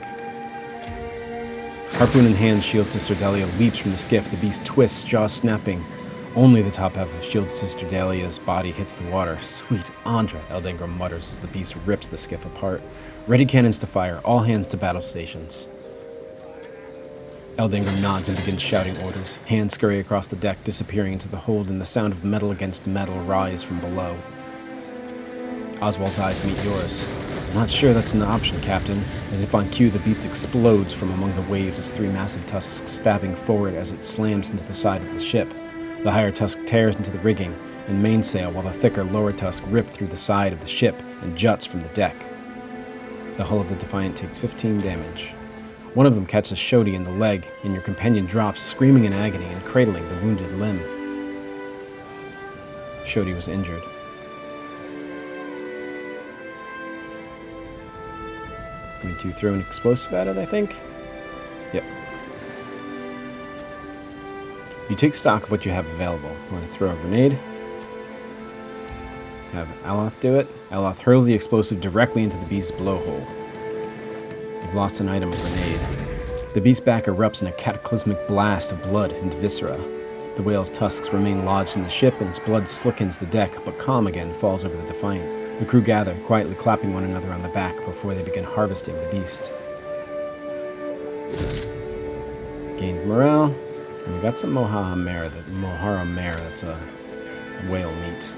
Harpoon in hand, Shield Sister Delia leaps from the skiff. The beast twists, jaws snapping. Only the top half of Shield Sister Delia's body hits the water. Sweet Andra, Eld Ingram mutters as the beast rips the skiff apart. Ready cannons to fire, all hands to battle stations. Eld Ingram nods and begins shouting orders. Hands scurry across the deck, disappearing into the hold, and the sound of metal against metal rise from below. Oswald's eyes meet yours. I'm not sure that's an option, Captain. As if on cue, the beast explodes from among the waves, its three massive tusks stabbing forward as it slams into the side of the ship. The higher tusk tears into the rigging and mainsail, while the thicker lower tusk rip through the side of the ship and juts from the deck. The hull of the Defiant takes 15 damage. One of them catches Shodi in the leg, and your companion drops, screaming in agony and cradling the wounded limb. Shodi was injured. Going to throw an explosive at it, I think? Yep. You take stock of what you have available. You want to throw a grenade? Have Aloth do it. Aloth hurls the explosive directly into the beast's blowhole. You've lost an item, a grenade. The beast's back erupts in a cataclysmic blast of blood and viscera. The whale's tusks remain lodged in the ship, and its blood slickens the deck, but calm again falls over the Defiant. The crew gather, quietly clapping one another on the back before they begin harvesting the beast. Gained morale, and we got some Mohara mare, that's a whale meat.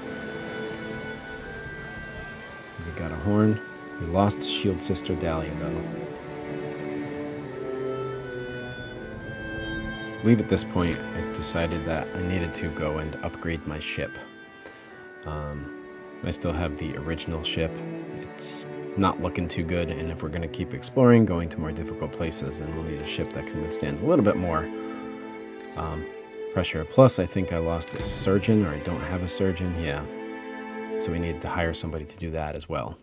We got a horn. We lost Shield Sister Dahlia, though. I believe at this point I decided that I needed to go and upgrade my ship. I still have the original ship. It's not looking too good, and if we're going to keep exploring, going to more difficult places, then we'll need a ship that can withstand a little bit more pressure. Plus, I think I lost a surgeon, or I don't have a surgeon. Yeah. So we needed to hire somebody to do that as well.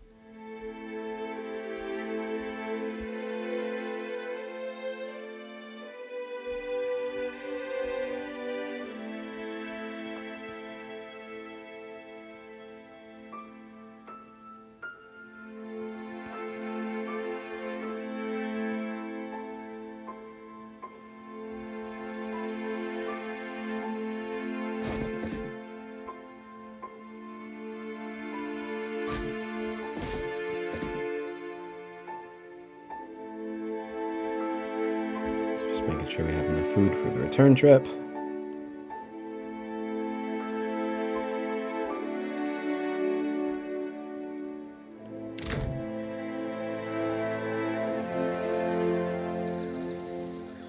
Just making sure we have enough food for the return trip.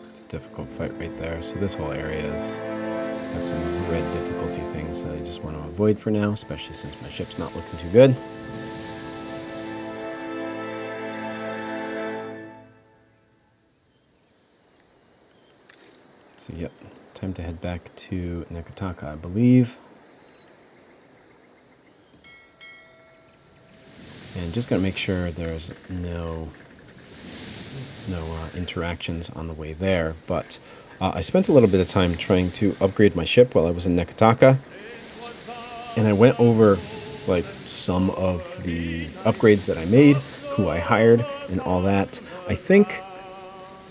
It's a difficult fight right there. So this whole area has got some red difficulty things that I just want to avoid for now, especially since my ship's not looking too good. So yep, time to head back to Nekataka, I believe. And just gotta make sure there's no interactions on the way there. But I spent a little bit of time trying to upgrade my ship while I was in Nekataka. And I went over like some of the upgrades that I made, who I hired, and all that. I think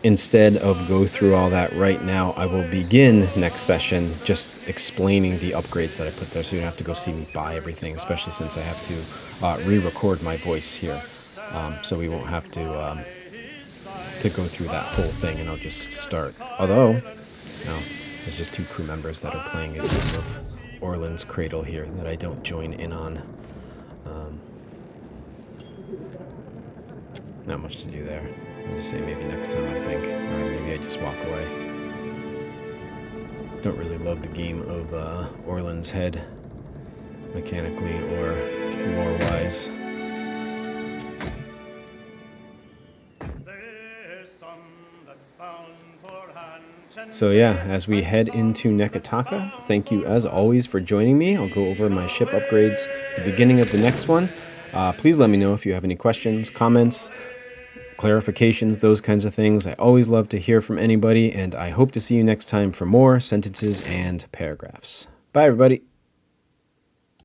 instead of go through all that right now, I will begin next session just explaining the upgrades that I put there, so you don't have to go see me buy everything, especially since I have to re-record my voice here. So we won't have to go through that whole thing, and I'll just start. Although, no, there's just 2 crew members that are playing a game of Orlan's Cradle here that I don't join in on. Not much to do there. I'll just say maybe next time, I think. Or maybe I just walk away. Don't really love the game of Orlan's Head, mechanically or lore-wise. So yeah, as we head into Nekataka, thank you as always for joining me. I'll go over my ship upgrades at the beginning of the next one. Please let me know if you have any questions, comments, clarifications, those kinds of things. I always love to hear from anybody, and I hope to see you next time for more sentences and paragraphs. Bye, everybody.